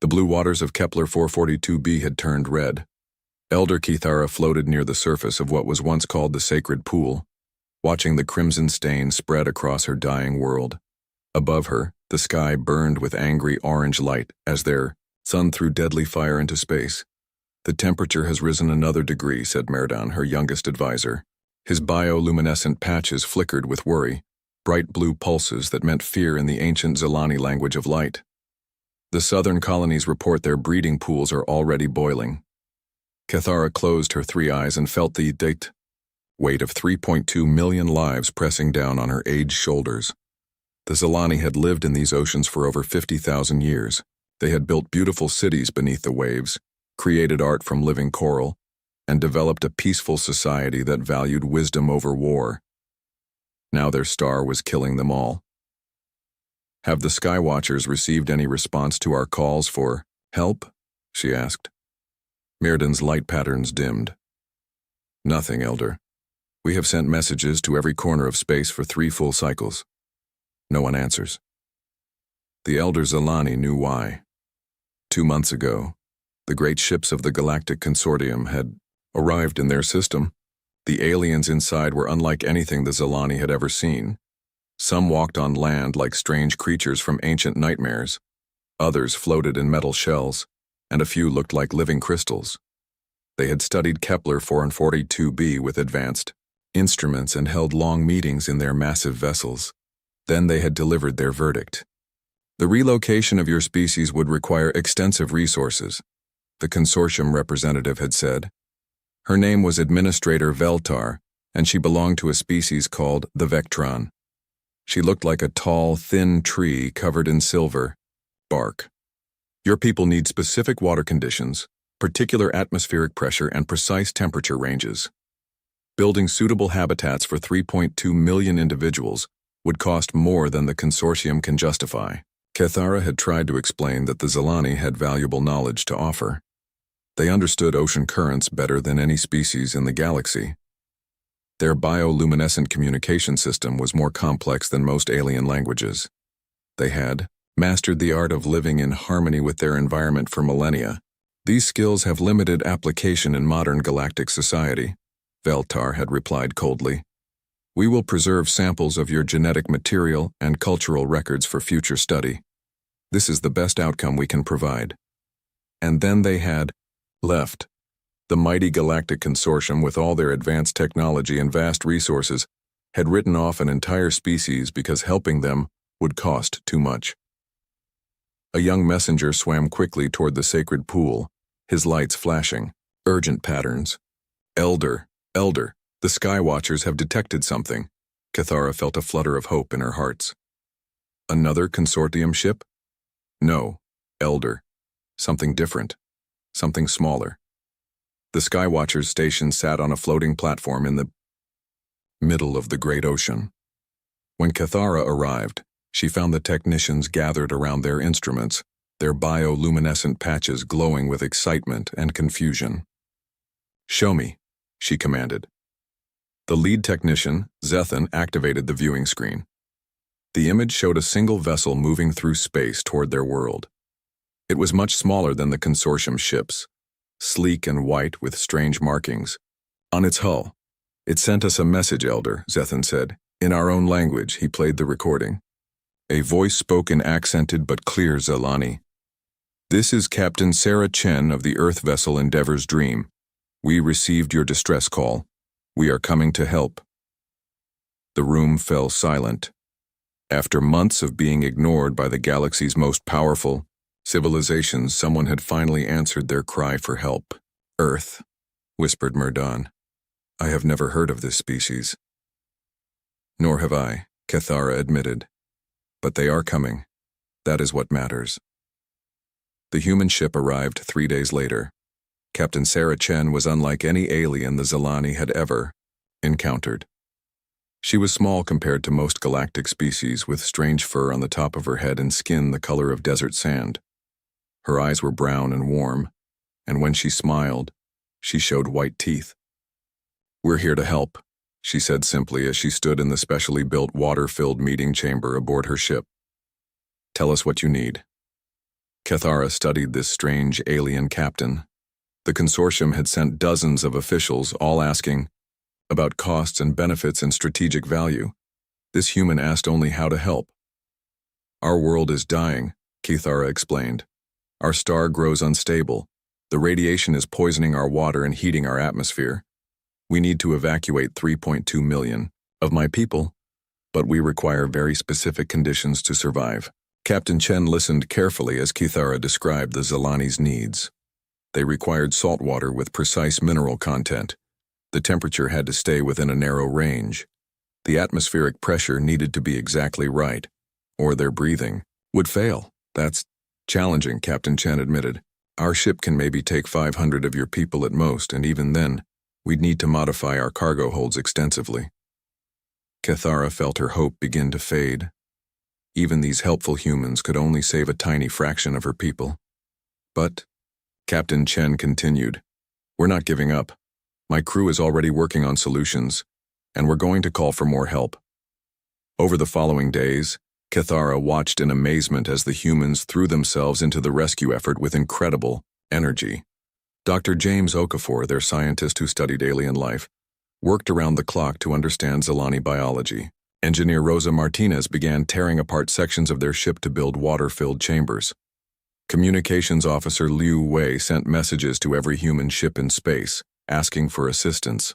The blue waters of Kepler 442b had turned red. Elder Kithara floated near the surface of what was once called the sacred pool, watching the crimson stain spread across her dying world. Above her, the sky burned with angry orange light as their sun threw deadly fire into space. "The temperature has risen another degree," said Merdan, her youngest advisor. His bioluminescent patches flickered with worry, bright blue pulses that meant fear in the ancient Zelani language of light. "The southern colonies report their breeding pools are already boiling." Kithara closed her 3 eyes and felt the weight of 3.2 million lives pressing down on her aged shoulders. The Zelani had lived in these oceans for over 50,000 years. They had built beautiful cities beneath the waves, created art from living coral, and developed a peaceful society that valued wisdom over war. Now their star was killing them all. "Have the Skywatchers received any response to our calls for help?" she asked. Mirdan's light patterns dimmed. "Nothing, Elder. We have sent messages to every corner of space for 3 full cycles. No one answers." The Elder Zelani knew why. 2 months ago, the great ships of the Galactic Consortium had arrived in their system. The aliens inside were unlike anything the Zelani had ever seen. Some walked on land like strange creatures from ancient nightmares. Others floated in metal shells, and a few looked like living crystals. They had studied Kepler 442b with advanced instruments and held long meetings in their massive vessels. Then they had delivered their verdict. "The relocation of your species would require extensive resources," the consortium representative had said. Her name was Administrator Veltar, and she belonged to a species called the Vectron. She looked like a tall, thin tree covered in silver bark. "Your people need specific water conditions, particular atmospheric pressure, and precise temperature ranges. Building suitable habitats for 3.2 million individuals would cost more than the consortium can justify." Kithara had tried to explain that the Zelani had valuable knowledge to offer. They understood ocean currents better than any species in the galaxy. Their bioluminescent communication system was more complex than most alien languages. They had mastered the art of living in harmony with their environment for millennia. "These skills have limited application in modern galactic society," Veltar had replied coldly. "We will preserve samples of your genetic material and cultural records for future study. This is the best outcome we can provide." And then they had left. The mighty Galactic Consortium, with all their advanced technology and vast resources, had written off an entire species because helping them would cost too much. A young messenger swam quickly toward the sacred pool, his lights flashing. Urgent patterns. "Elder, Elder, the Skywatchers have detected something." Kithara felt a flutter of hope in her hearts. "Another consortium ship?" "No, Elder. Something different. Something smaller." The Skywatchers station sat on a floating platform in the middle of the great ocean. When Kithara arrived, she found the technicians gathered around their instruments, their bioluminescent patches glowing with excitement and confusion. "Show me," she commanded. The lead technician, Zethan, activated the viewing screen. The image showed a single vessel moving through space toward their world. It was much smaller than the consortium ships, sleek and white with strange markings. On its hull, "It sent us a message, Elder," Zethan said. In our own language, he played the recording. A voice spoke in accented but clear Zelani. "This is Captain Sarah Chen of the Earth vessel Endeavor's Dream. We received your distress call. We are coming to help." The room fell silent. After months of being ignored by the galaxy's most powerful civilizations, someone had finally answered their cry for help. "Earth," whispered Merdan. "I have never heard of this species." "Nor have I," Kithara admitted. "But they are coming. That is what matters." The human ship arrived 3 days later. Captain Sarah Chen was unlike any alien the Zelani had ever encountered. She was small compared to most galactic species, with strange fur on the top of her head and skin the color of desert sand. Her eyes were brown and warm, and when she smiled, she showed white teeth. "We're here to help," she said simply as she stood in the specially built water-filled meeting chamber aboard her ship. "Tell us what you need." Cathara studied this strange alien captain. The consortium had sent dozens of officials, all asking about costs and benefits and strategic value. This human asked only how to help. Our world is dying, Cathara explained. Our star grows unstable. The radiation is poisoning our water and heating our atmosphere. We need to evacuate 3.2 million of my people, but we require very specific conditions to survive. Captain Chen listened carefully as Cathara described the Zilani's needs. They required salt water with precise mineral content. The temperature had to stay within a narrow range. The atmospheric pressure needed to be exactly right, or their breathing would fail. That's challenging, Captain Chen admitted. Our ship can maybe take 500 of your people at most, and even then, we'd need to modify our cargo holds extensively. Cathara felt her hope begin to fade. Even these helpful humans could only save a tiny fraction of her people. But, Captain Chen continued, we're not giving up. My crew is already working on solutions, and we're going to call for more help. Over the following days, Cathara watched in amazement as the humans threw themselves into the rescue effort with incredible energy. Dr. James Okafor, their scientist who studied alien life, worked around the clock to understand Zilani biology. Engineer Rosa Martinez began tearing apart sections of their ship to build water-filled chambers. Communications officer Liu Wei sent messages to every human ship in space, asking for assistance.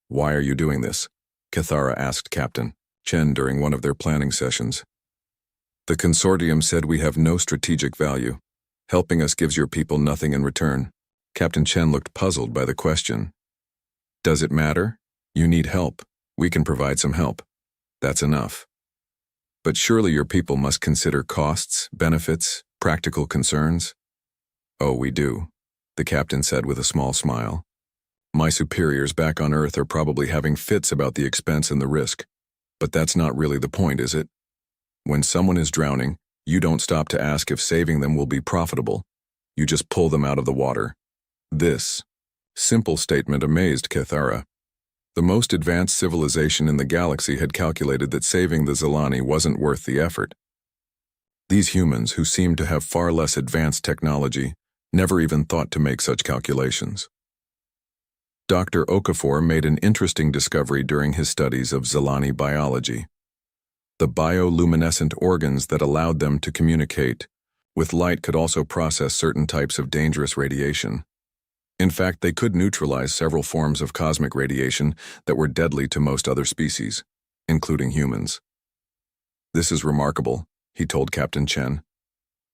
Why are you doing this? Cathara asked Captain Chen during one of their planning sessions. The consortium said we have no strategic value. Helping us gives your people nothing in return. Captain Chen looked puzzled by the question. Does it matter? You need help. We can provide some help. That's enough. But surely your people must consider costs, benefits, practical concerns? Oh, we do, the captain said with a small smile. My superiors back on Earth are probably having fits about the expense and the risk. But that's not really the point, is it? When someone is drowning, you don't stop to ask if saving them will be profitable. You just pull them out of the water. This simple statement amazed Cathara. The most advanced civilization in the galaxy had calculated that saving the Zilani wasn't worth the effort. These humans, who seemed to have far less advanced technology, never even thought to make such calculations. Dr. Okafor made an interesting discovery during his studies of Zilani biology. The bioluminescent organs that allowed them to communicate with light could also process certain types of dangerous radiation. In fact, they could neutralize several forms of cosmic radiation that were deadly to most other species, including humans. This is remarkable, he told Captain Chen.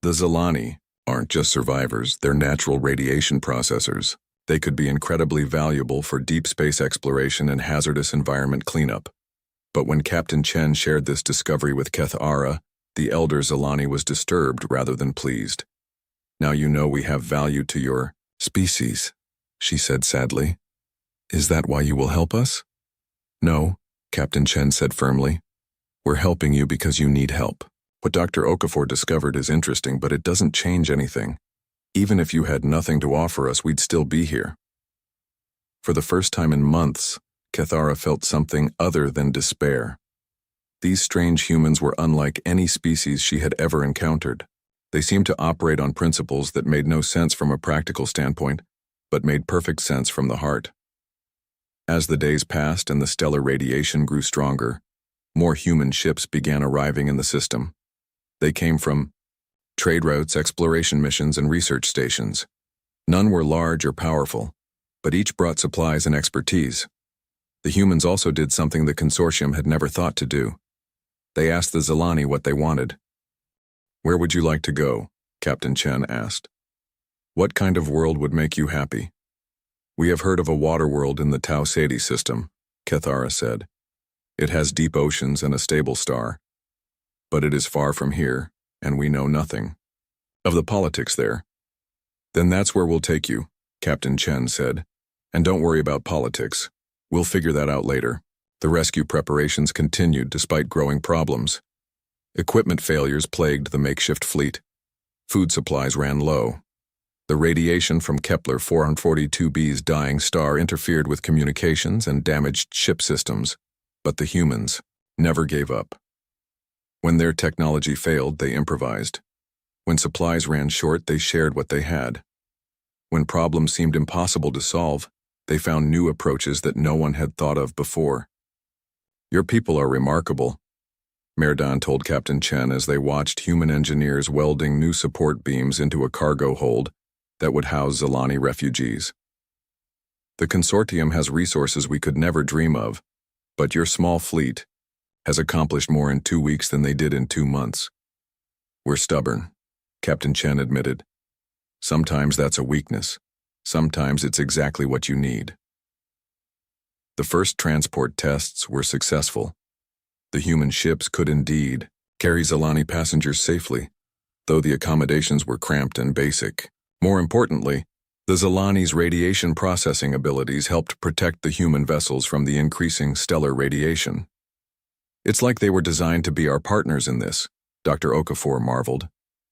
The Zilani aren't just survivors, they're natural radiation processors. They could be incredibly valuable for deep space exploration and hazardous environment cleanup. But when Captain Chen shared this discovery with Cathara, the elder Zilani was disturbed rather than pleased. Now you know we have value to your species, she said sadly. Is that why you will help us? No, Captain Chen said firmly. We're helping you because you need help. What Dr. Okafor discovered is interesting, but it doesn't change anything. Even if you had nothing to offer us, we'd still be here. For the first time in months, Cathara felt something other than despair. These strange humans were unlike any species she had ever encountered. They seemed to operate on principles that made no sense from a practical standpoint, but made perfect sense from the heart. As the days passed and the stellar radiation grew stronger, more human ships began arriving in the system. They came from trade routes, exploration missions, and research stations. None were large or powerful, but each brought supplies and expertise. The humans also did something the consortium had never thought to do. They asked the Zilani what they wanted. Where would you like to go? Captain Chen asked. What kind of world would make you happy? We have heard of a water world in the Tau Ceti system, Cathara said. It has deep oceans and a stable star. But it is far from here, and we know nothing of the politics there. Then that's where we'll take you, Captain Chen said. And don't worry about politics. We'll figure that out later. The rescue preparations continued despite growing problems. Equipment failures plagued the makeshift fleet. Food supplies ran low. The radiation from Kepler 442b's dying star interfered with communications and damaged ship systems, but the humans never gave up. When their technology failed, they improvised. When supplies ran short, they shared what they had. When problems seemed impossible to solve, they found new approaches that no one had thought of before. "Your people are remarkable," Merdan told Captain Chen as they watched human engineers welding new support beams into a cargo hold that would house Zilani refugees. "The consortium has resources we could never dream of, but your small fleet has accomplished more in 2 weeks than they did in 2 months. We're stubborn," Captain Chen admitted. "Sometimes that's a weakness. Sometimes it's exactly what you need." The first transport tests were successful. The human ships could indeed carry Zilani passengers safely, though the accommodations were cramped and basic. More importantly, the Zilani's radiation processing abilities helped protect the human vessels from the increasing stellar radiation. "It's like they were designed to be our partners in this," Dr. Okafor marveled.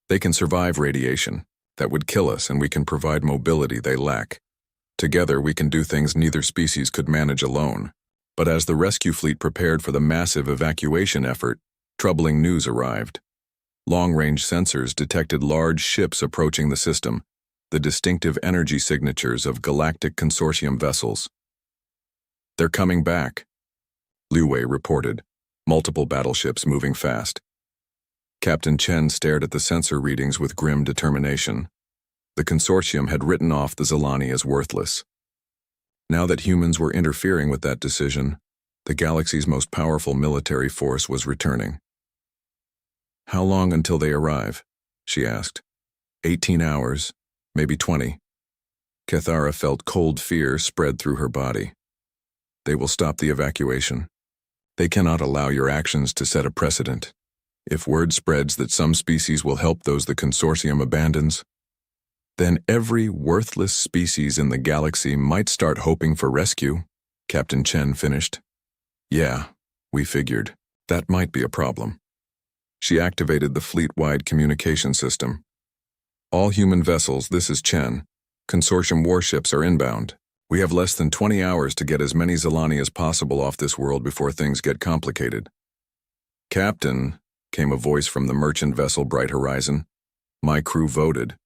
"They can survive radiation that would kill us, and we can provide mobility they lack. Together we can do things neither species could manage alone." But as the rescue fleet prepared for the massive evacuation effort, troubling news arrived. Long-range sensors detected large ships approaching the system, the distinctive energy signatures of galactic consortium vessels. "They're coming back," Liu Wei reported, multiple battleships moving fast. Captain Chen stared at the sensor readings with grim determination. The consortium had written off the Zilani as worthless. Now that humans were interfering with that decision, the galaxy's most powerful military force was returning. "How long until they arrive?" she asked. 18 hours, maybe 20. Kethara felt cold fear spread through her body. "They will stop the evacuation. They cannot allow your actions to set a precedent. If word spreads that some species will help those the consortium abandons, then every worthless species in the galaxy might start hoping for rescue," Captain Chen finished. "Yeah, we figured. That might be a problem." She activated the fleet-wide communication system. "All human vessels, this is Chen. Consortium warships are inbound. We have less than 20 hours to get as many Zilani as possible off this world before things get complicated." "Captain," came a voice from the merchant vessel Bright Horizon. "My crew voted.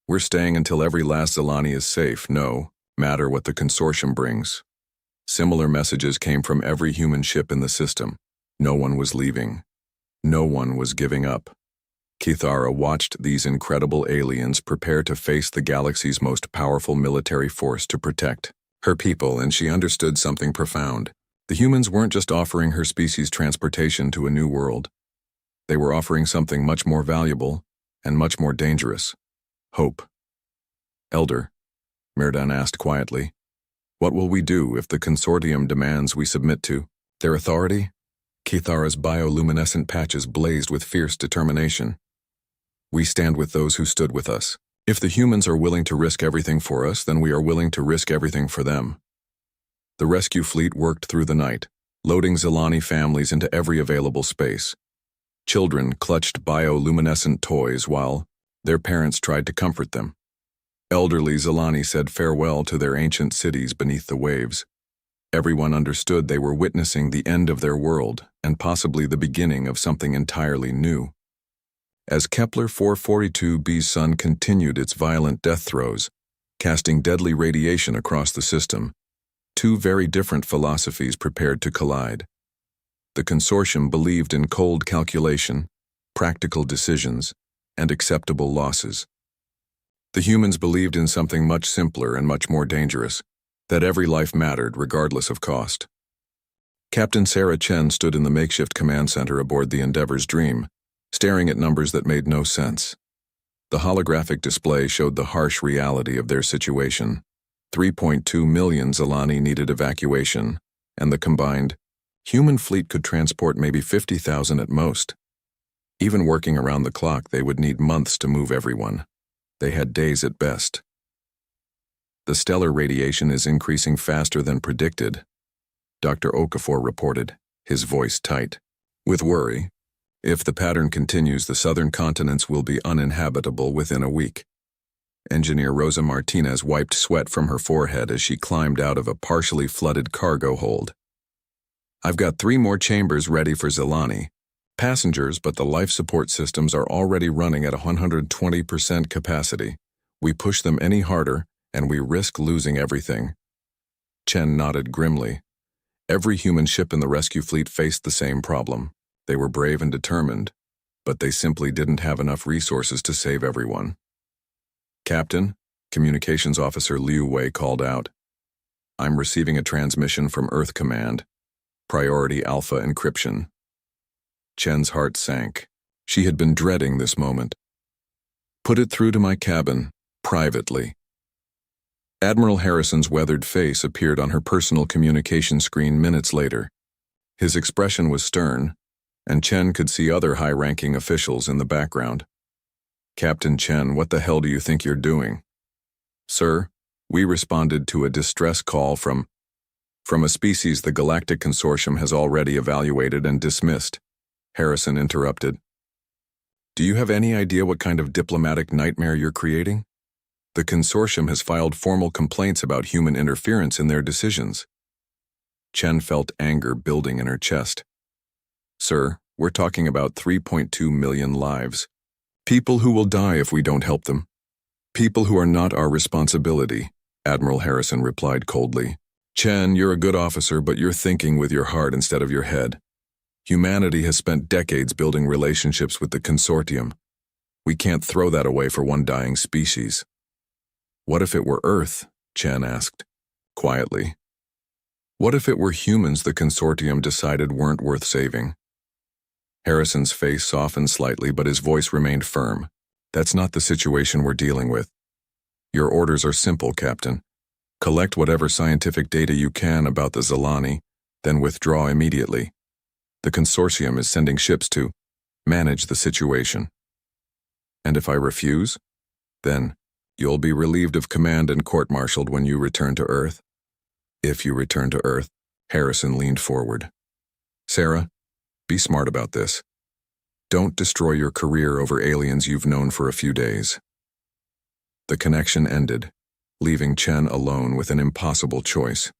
We're staying until every last Zilani is safe, no matter what the consortium brings." Similar messages came from every human ship in the system. No one was leaving. No one was giving up. Kithara watched these incredible aliens prepare to face the galaxy's most powerful military force to protect her people, and she understood something profound. The humans weren't just offering her species transportation to a new world. They were offering something much more valuable and much more dangerous. Hope. "Elder," Merdan asked quietly, "what will we do if the consortium demands we submit to their authority?" Kithara's bioluminescent patches blazed with fierce determination. "We stand with those who stood with us. If the humans are willing to risk everything for us, then we are willing to risk everything for them." The rescue fleet worked through the night, loading Zilani families into every available space. Children clutched bioluminescent toys while their parents tried to comfort them. Elderly Zilani said farewell to their ancient cities beneath the waves. Everyone understood they were witnessing the end of their world and possibly the beginning of something entirely new. As Kepler 442b's sun continued its violent death throes, casting deadly radiation across the system, two very different philosophies prepared to collide. The consortium believed in cold calculation, practical decisions, and acceptable losses. The humans believed in something much simpler and much more dangerous, that every life mattered regardless of cost. Captain Sarah Chen stood in the makeshift command center aboard the Endeavor's Dream, staring at numbers that made no sense. The holographic display showed the harsh reality of their situation. 3.2 million Zilani needed evacuation, and the combined human fleet could transport maybe 50,000 at most. Even working around the clock, they would need months to move everyone. They had days at best. "The stellar radiation is increasing faster than predicted," Dr. Okafor reported, his voice tight. "With worry, if the pattern continues, the southern continents will be uninhabitable within a week." Engineer Rosa Martinez wiped sweat from her forehead as she climbed out of a partially flooded cargo hold. "I've got 3 more chambers ready for Zilani, Passengers, but the life support systems are already running at 120% capacity. We push them any harder, and we risk losing everything. Chen nodded grimly. Every human ship in the rescue fleet faced the same problem. They were brave and determined, but they simply didn't have enough resources to save everyone. "Captain," Communications Officer Liu Wei called out. "I'm receiving a transmission from Earth Command. Priority Alpha encryption." Chen's heart sank. She had been dreading this moment. "Put it through to my cabin, privately." Admiral Harrison's weathered face appeared on her personal communication screen minutes later. His expression was stern, and Chen could see other high-ranking officials in the background. "Captain Chen, what the hell do you think you're doing?" "Sir, we responded to a distress call from a species the Galactic Consortium has already evaluated and dismissed," Harrison interrupted. "Do you have any idea what kind of diplomatic nightmare you're creating? The Consortium has filed formal complaints about human interference in their decisions." Chen felt anger building in her chest. "Sir, we're talking about 3.2 million lives. People who will die if we don't help them. People who are not our responsibility," Admiral Harrison replied coldly. "Chen, you're a good officer, but you're thinking with your heart instead of your head. Humanity has spent decades building relationships with the Consortium. We can't throw that away for one dying species." "What if it were Earth?" Chen asked, quietly. "What if it were humans the Consortium decided weren't worth saving?" Harrison's face softened slightly, but his voice remained firm. "That's not the situation we're dealing with. Your orders are simple, Captain. Collect whatever scientific data you can about the Zilani, then withdraw immediately. The Consortium is sending ships to manage the situation. And if I refuse, then you'll be relieved of command and court-martialed when you return to Earth." "If you return to Earth," Harrison leaned forward. "Sarah, be smart about this. Don't destroy your career over aliens you've known for a few days." The connection ended, leaving Chen alone with an impossible choice.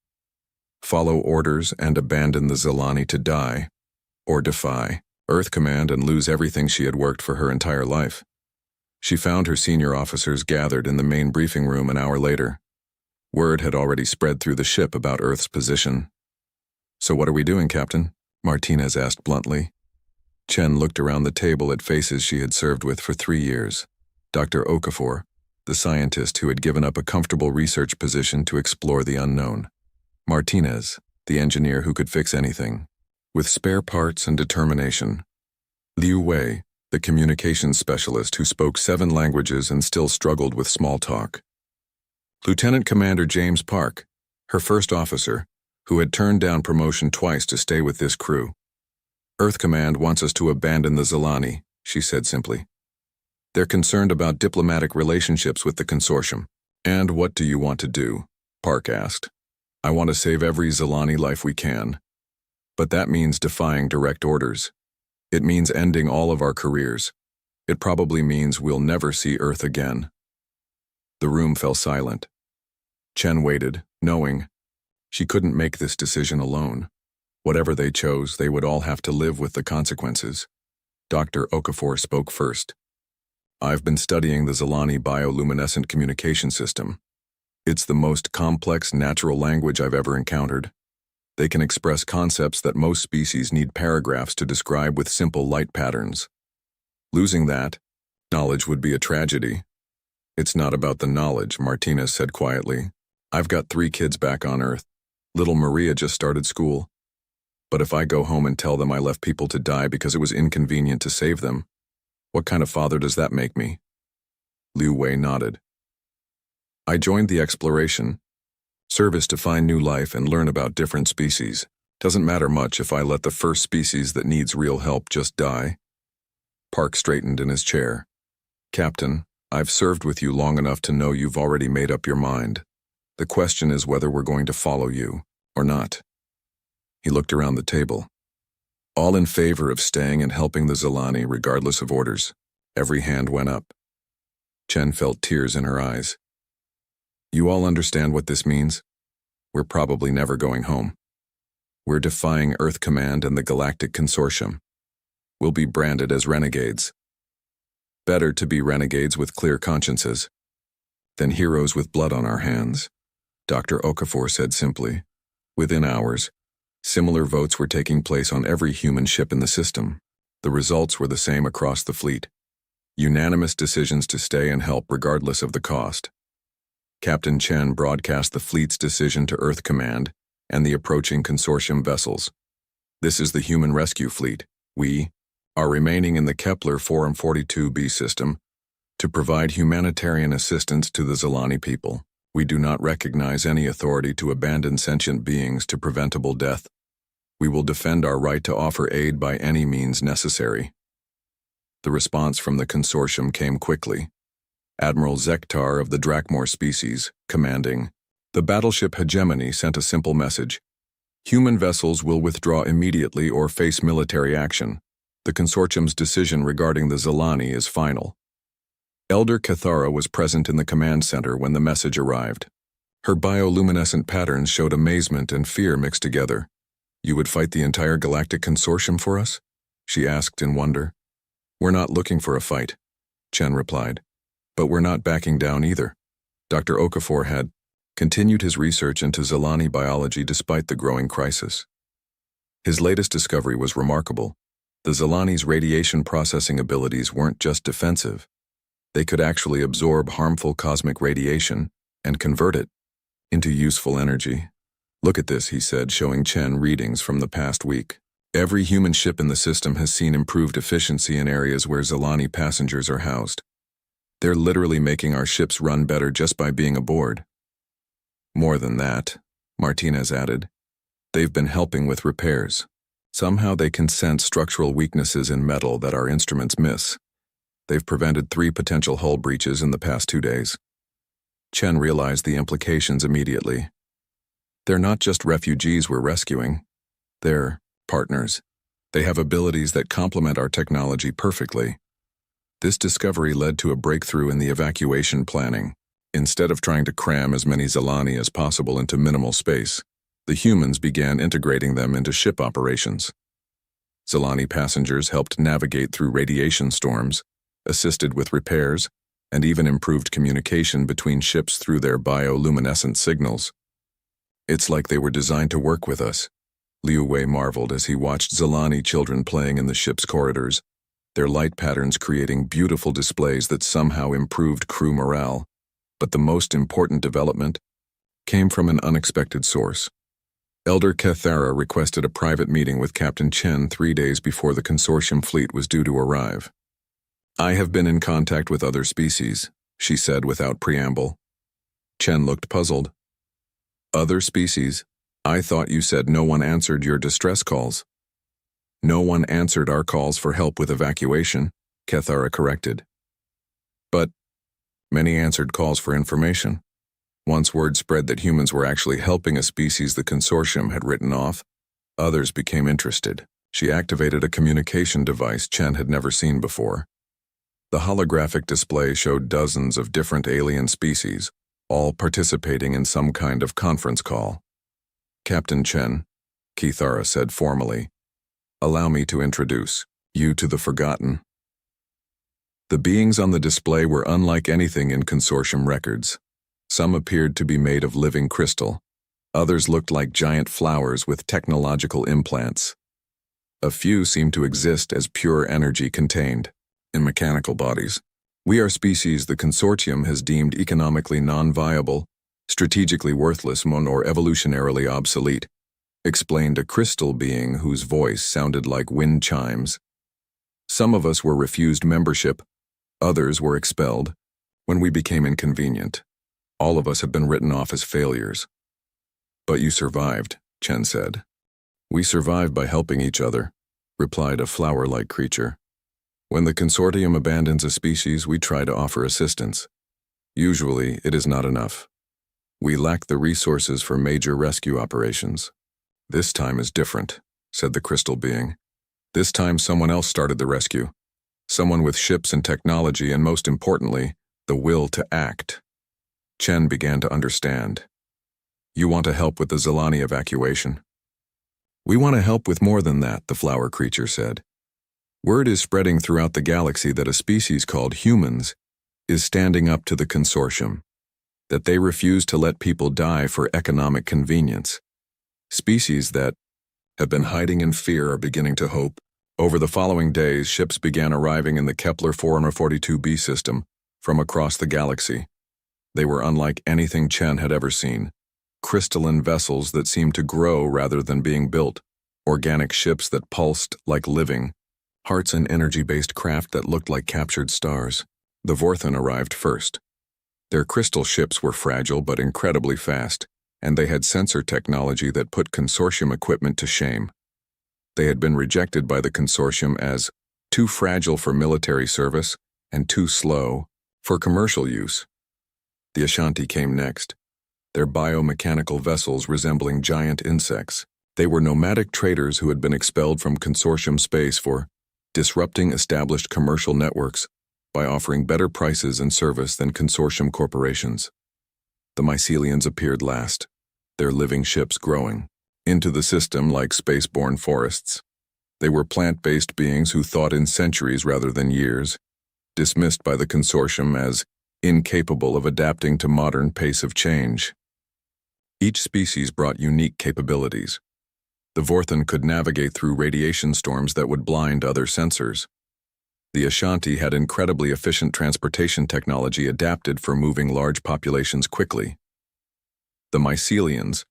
Follow orders and abandon the Zilani to die, or defy Earth Command and lose everything she had worked for her entire life. She found her senior officers gathered in the main briefing room an hour later. Word had already spread through the ship about Earth's position. "So what are we doing, Captain?" Martinez asked bluntly. Chen looked around the table at faces she had served with for 3 years. Dr. Okafor, the scientist who had given up a comfortable research position to explore the unknown. Martinez, the engineer who could fix anything, with spare parts and determination. Liu Wei, the communications specialist who spoke 7 languages and still struggled with small talk. Lieutenant Commander James Park, her first officer, who had turned down promotion twice to stay with this crew. "Earth Command wants us to abandon the Zilani," she said simply. "They're concerned about diplomatic relationships with the Consortium." "And what do you want to do?" Park asked. "I want to save every Zilani life we can. But that means defying direct orders. It means ending all of our careers. It probably means we'll never see Earth again." The room fell silent. Chen waited, knowing she couldn't make this decision alone. Whatever they chose, they would all have to live with the consequences. Dr. Okafor spoke first. "I've been studying the Zilani bioluminescent communication system. It's the most complex natural language I've ever encountered. They can express concepts that most species need paragraphs to describe with simple light patterns. Losing that knowledge would be a tragedy." "It's not about the knowledge," Martinez said quietly. "I've got 3 kids back on Earth. Little Maria just started school. But if I go home and tell them I left people to die because it was inconvenient to save them, what kind of father does that make me?" Liu Wei nodded. "I joined the exploration. Service to find new life and learn about different species. Doesn't matter much if I let the first species that needs real help just die." Park straightened in his chair. "Captain, I've served with you long enough to know you've already made up your mind. The question is whether we're going to follow you, or not." He looked around the table. "All in favor of staying and helping the Zilani regardless of orders." Every hand went up. Chen felt tears in her eyes. "You all understand what this means? We're probably never going home. We're defying Earth Command and the Galactic Consortium. will be branded as renegades. Better to be renegades with clear consciences than heroes with blood on our hands, Dr. Okafor said simply. Within hours, similar votes were taking place on every human ship in the system. The results were the same across the fleet. Unanimous decisions to stay and help regardless of the cost. Captain Chen broadcast the fleet's decision to Earth Command and the approaching consortium vessels. This is the human rescue fleet. We are remaining in the Kepler 442b system to provide humanitarian assistance to the Zilani people. We do not recognize any authority to abandon sentient beings to preventable death. We will defend our right to offer aid by any means necessary. The response from the consortium came quickly. Admiral Zektar of the Drakmor species, commanding the battleship Hegemony, sent a simple message. Human vessels will withdraw immediately or face military action. The consortium's decision regarding the Zilani is final. Elder Cathara was present in the command center when the message arrived. Her bioluminescent patterns showed amazement and fear mixed together. You would fight the entire galactic consortium for us? She asked in wonder. We're not looking for a fight, Chen replied. But we're not backing down either. Dr. Okafor had continued his research into Zilani biology despite the growing crisis. His latest discovery was remarkable. The Zilani's radiation processing abilities weren't just defensive. They could actually absorb harmful cosmic radiation and convert it into useful energy. Look at this, he said, showing Chen readings from the past week. Every human ship in the system has seen improved efficiency in areas where Zilani passengers are housed. They're literally making our ships run better just by being aboard. More than that, Martinez added, they've been helping with repairs. Somehow they can sense structural weaknesses in metal that our instruments miss. They've prevented 3 potential hull breaches in the past 2 days. Chen realized the implications immediately. They're not just refugees we're rescuing. They're partners. They have abilities that complement our technology perfectly. This discovery led to a breakthrough in the evacuation planning. Instead of trying to cram as many Zilani as possible into minimal space, the humans began integrating them into ship operations. Zilani passengers helped navigate through radiation storms, assisted with repairs, and even improved communication between ships through their bioluminescent signals. It's like they were designed to work with us, Liu Wei marveled as he watched Zilani children playing in the ship's corridors, their light patterns creating beautiful displays that somehow improved crew morale. But the most important development came from an unexpected source. Elder Cathara requested a private meeting with Captain Chen 3 days before the consortium fleet was due to arrive. I have been in contact with other species, she said without preamble. Chen looked puzzled. Other species? I thought you said no one answered your distress calls. No one answered our calls for help with evacuation, Cathara corrected. But many answered calls for information. Once word spread that humans were actually helping a species the consortium had written off, others became interested. She activated a communication device Chen had never seen before. The holographic display showed dozens of different alien species, all participating in some kind of conference call. Captain Chen, Cathara said formally, allow me to introduce you to the Forgotten. The beings on the display were unlike anything in consortium records. Some appeared to be made of living crystal. Others looked like giant flowers with technological implants. A few seemed to exist as pure energy contained in mechanical bodies. We are species the consortium has deemed economically non-viable, strategically worthless, or evolutionarily obsolete, explained a crystal being whose voice sounded like wind chimes. Some of us were refused membership, others were expelled. When we became inconvenient, all of us have been written off as failures. But you survived, Chen said. We survive by helping each other, replied a flower-like creature. When the consortium abandons a species, we try to offer assistance. Usually, it is not enough. We lack the resources for major rescue operations. This time is different, said the crystal being. This time someone else started the rescue. Someone with ships and technology and, most importantly, the will to act. Chen began to understand. You want to help with the Zilani evacuation? We want to help with more than that, the flower creature said. Word is spreading throughout the galaxy that a species called humans is standing up to the consortium, that they refuse to let people die for economic convenience. Species that have been hiding in fear are beginning to hope. Over the following days, ships began arriving in the Kepler 442b system from across the galaxy. They were unlike anything Chen had ever seen. Crystalline vessels that seemed to grow rather than being built, organic ships that pulsed like living, hearts and energy-based craft that looked like captured stars. The Vorthan arrived first. Their crystal ships were fragile but incredibly fast, and they had sensor technology that put consortium equipment to shame. They had been rejected by the consortium as too fragile for military service and too slow for commercial use. The Ashanti came next, their biomechanical vessels resembling giant insects. They were nomadic traders who had been expelled from consortium space for disrupting established commercial networks by offering better prices and service than consortium corporations. The mycelians appeared last, their living ships growing into the system like spaceborne forests. They were plant-based beings who thought in centuries rather than years, dismissed by the consortium as incapable of adapting to modern pace of change. Each species brought unique capabilities. The Vorthan could navigate through radiation storms that would blind other sensors. The Ashanti had incredibly efficient transportation technology adapted for moving large populations quickly. The mycelians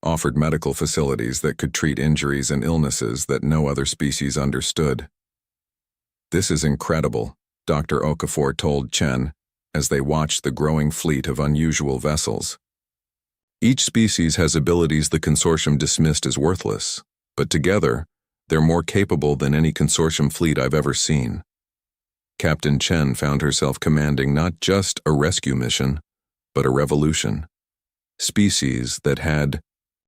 offered medical facilities that could treat injuries and illnesses that no other species understood. "This is incredible," Dr. Okafor told Chen as they watched the growing fleet of unusual vessels. Each species has abilities the consortium dismissed as worthless, but together, they're more capable than any consortium fleet I've ever seen. Captain Chen found herself commanding not just a rescue mission, but a revolution. Species that had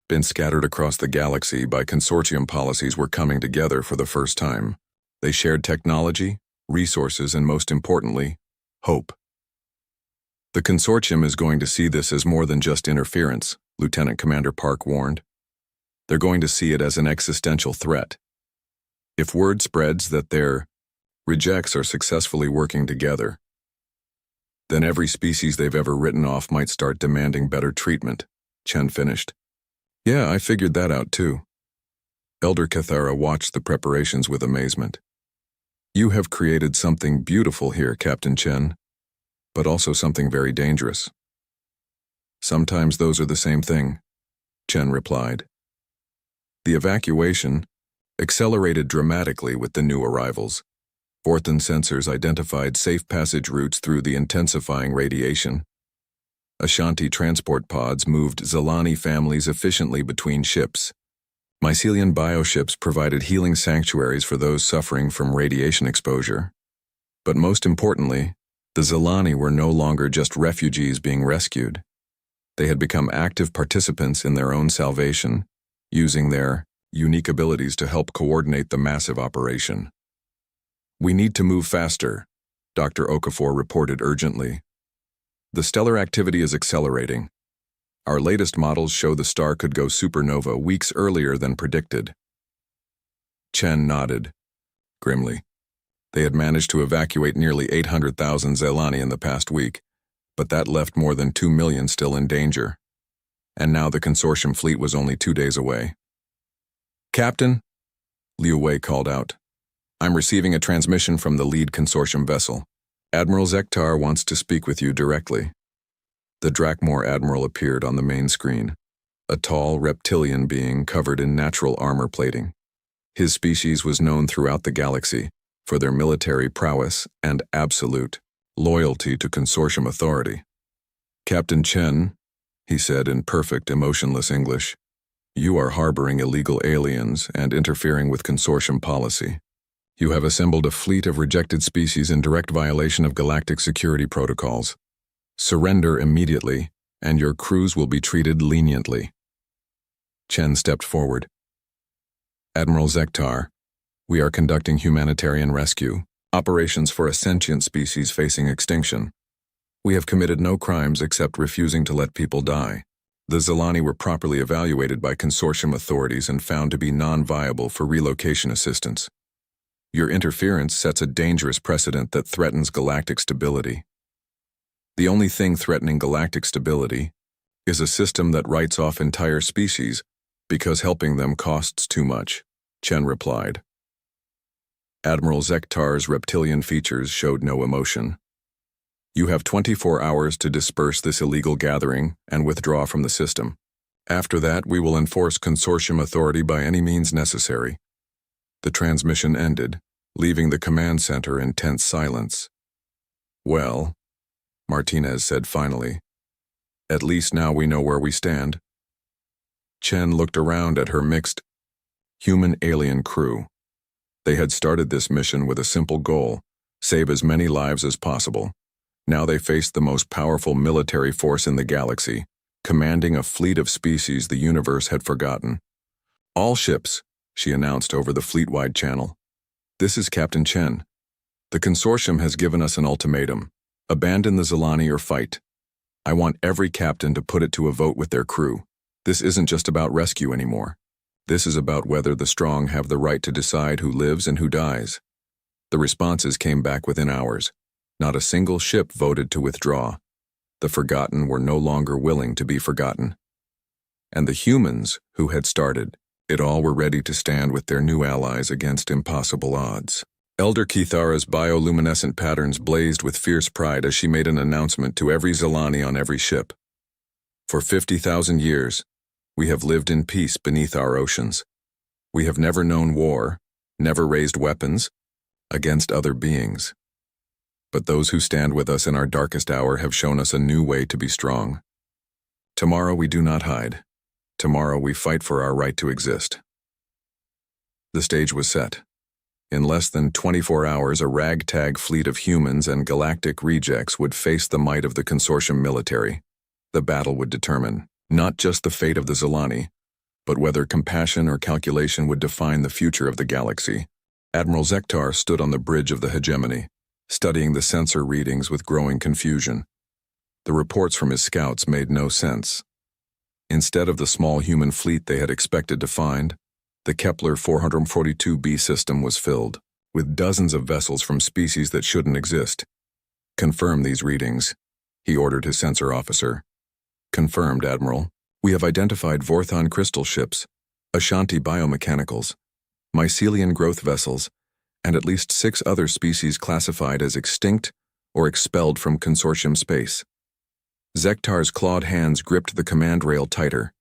been scattered across the galaxy by consortium policies were coming together for the first time. They shared technology, resources, and most importantly, hope. The consortium is going to see this as more than just interference, Lieutenant Commander Park warned. They're going to see it as an existential threat. If word spreads that their rejects are successfully working together, then every species they've ever written off might start demanding better treatment, Chen finished. "Yeah, I figured that out too." Elder Cathara watched the preparations with amazement. "You have created something beautiful here, Captain Chen, but also something very dangerous." "Sometimes those are the same thing," Chen replied. The evacuation accelerated dramatically with the new arrivals. Vorthan sensors identified safe passage routes through the intensifying radiation. Ashanti transport pods moved Zilani families efficiently between ships. Mycelian bioships provided healing sanctuaries for those suffering from radiation exposure. But most importantly, the Zilani were no longer just refugees being rescued. They had become active participants in their own salvation, using their unique abilities to help coordinate the massive operation. "We need to move faster," Dr. Okafor reported urgently. "The stellar activity is accelerating. Our latest models show the star could go supernova weeks earlier than predicted." Chen nodded grimly. They had managed to evacuate nearly 800,000 Zilani in the past week, but that left more than 2 million still in danger. And now the consortium fleet was only 2 days away. "Captain," Liu Wei called out, "I'm receiving a transmission from the lead consortium vessel. Admiral Zektar wants to speak with you directly." The Drakmor admiral appeared on the main screen, a tall reptilian being covered in natural armor plating. His species was known throughout the galaxy for their military prowess and absolute loyalty to consortium authority. "Captain Chen," he said in perfect, emotionless English, "you are harboring illegal aliens and interfering with consortium policy. You have assembled a fleet of rejected species in direct violation of galactic security protocols. Surrender immediately, and your crews will be treated leniently." Chen stepped forward. "Admiral Zektar, we are conducting humanitarian rescue operations for a sentient species facing extinction. We have committed no crimes except refusing to let people die. The Zilani were properly evaluated by consortium authorities and found to be non-viable for relocation assistance. Your interference sets a dangerous precedent that threatens galactic stability. The only thing threatening galactic stability is a system that writes off entire species because helping them costs too much, Chen replied. Admiral Zektar's reptilian features showed no emotion. You have 24 hours to disperse this illegal gathering and withdraw from the system. After that, we will enforce consortium authority by any means necessary. The transmission ended, leaving the command center in tense silence. Well, Martinez said finally, at least now we know where we stand. Chen looked around at her mixed human-alien crew. They had started this mission with a simple goal: save as many lives as possible. Now they faced the most powerful military force in the galaxy, commanding a fleet of species the universe had forgotten. All ships, she announced over the fleet-wide channel. This is Captain Chen. The consortium has given us an ultimatum. Abandon the Zilani or fight. I want every captain to put it to a vote with their crew. This isn't just about rescue anymore. This is about whether the strong have the right to decide who lives and who dies. The responses came back within hours. Not a single ship voted to withdraw. The forgotten were no longer willing to be forgotten. And the humans who had started it all were ready to stand with their new allies against impossible odds. Elder Kithara's bioluminescent patterns blazed with fierce pride as she made an announcement to every Zilani on every ship. For 50,000 years, we have lived in peace beneath our oceans. We have never known war, never raised weapons against other beings. But those who stand with us in our darkest hour have shown us a new way to be strong. Tomorrow we do not hide. Tomorrow we fight for our right to exist. The stage was set. In less than 24 hours, a ragtag fleet of humans and galactic rejects would face the might of the consortium military. The battle would determine not just the fate of the Zilani, but whether compassion or calculation would define the future of the galaxy. Admiral Zektar stood on the bridge of the hegemony, studying the sensor readings with growing confusion. The reports from his scouts made no sense. Instead of the small human fleet they had expected to find, the Kepler 442b system was filled with dozens of vessels from species that shouldn't exist. Confirm these readings, he ordered his sensor officer. Confirmed, Admiral. We have identified Vorthon crystal ships, Ashanti biomechanicals, mycelian growth vessels, and at least 6 other species classified as extinct or expelled from consortium space. Zektar's clawed hands gripped the command rail tighter.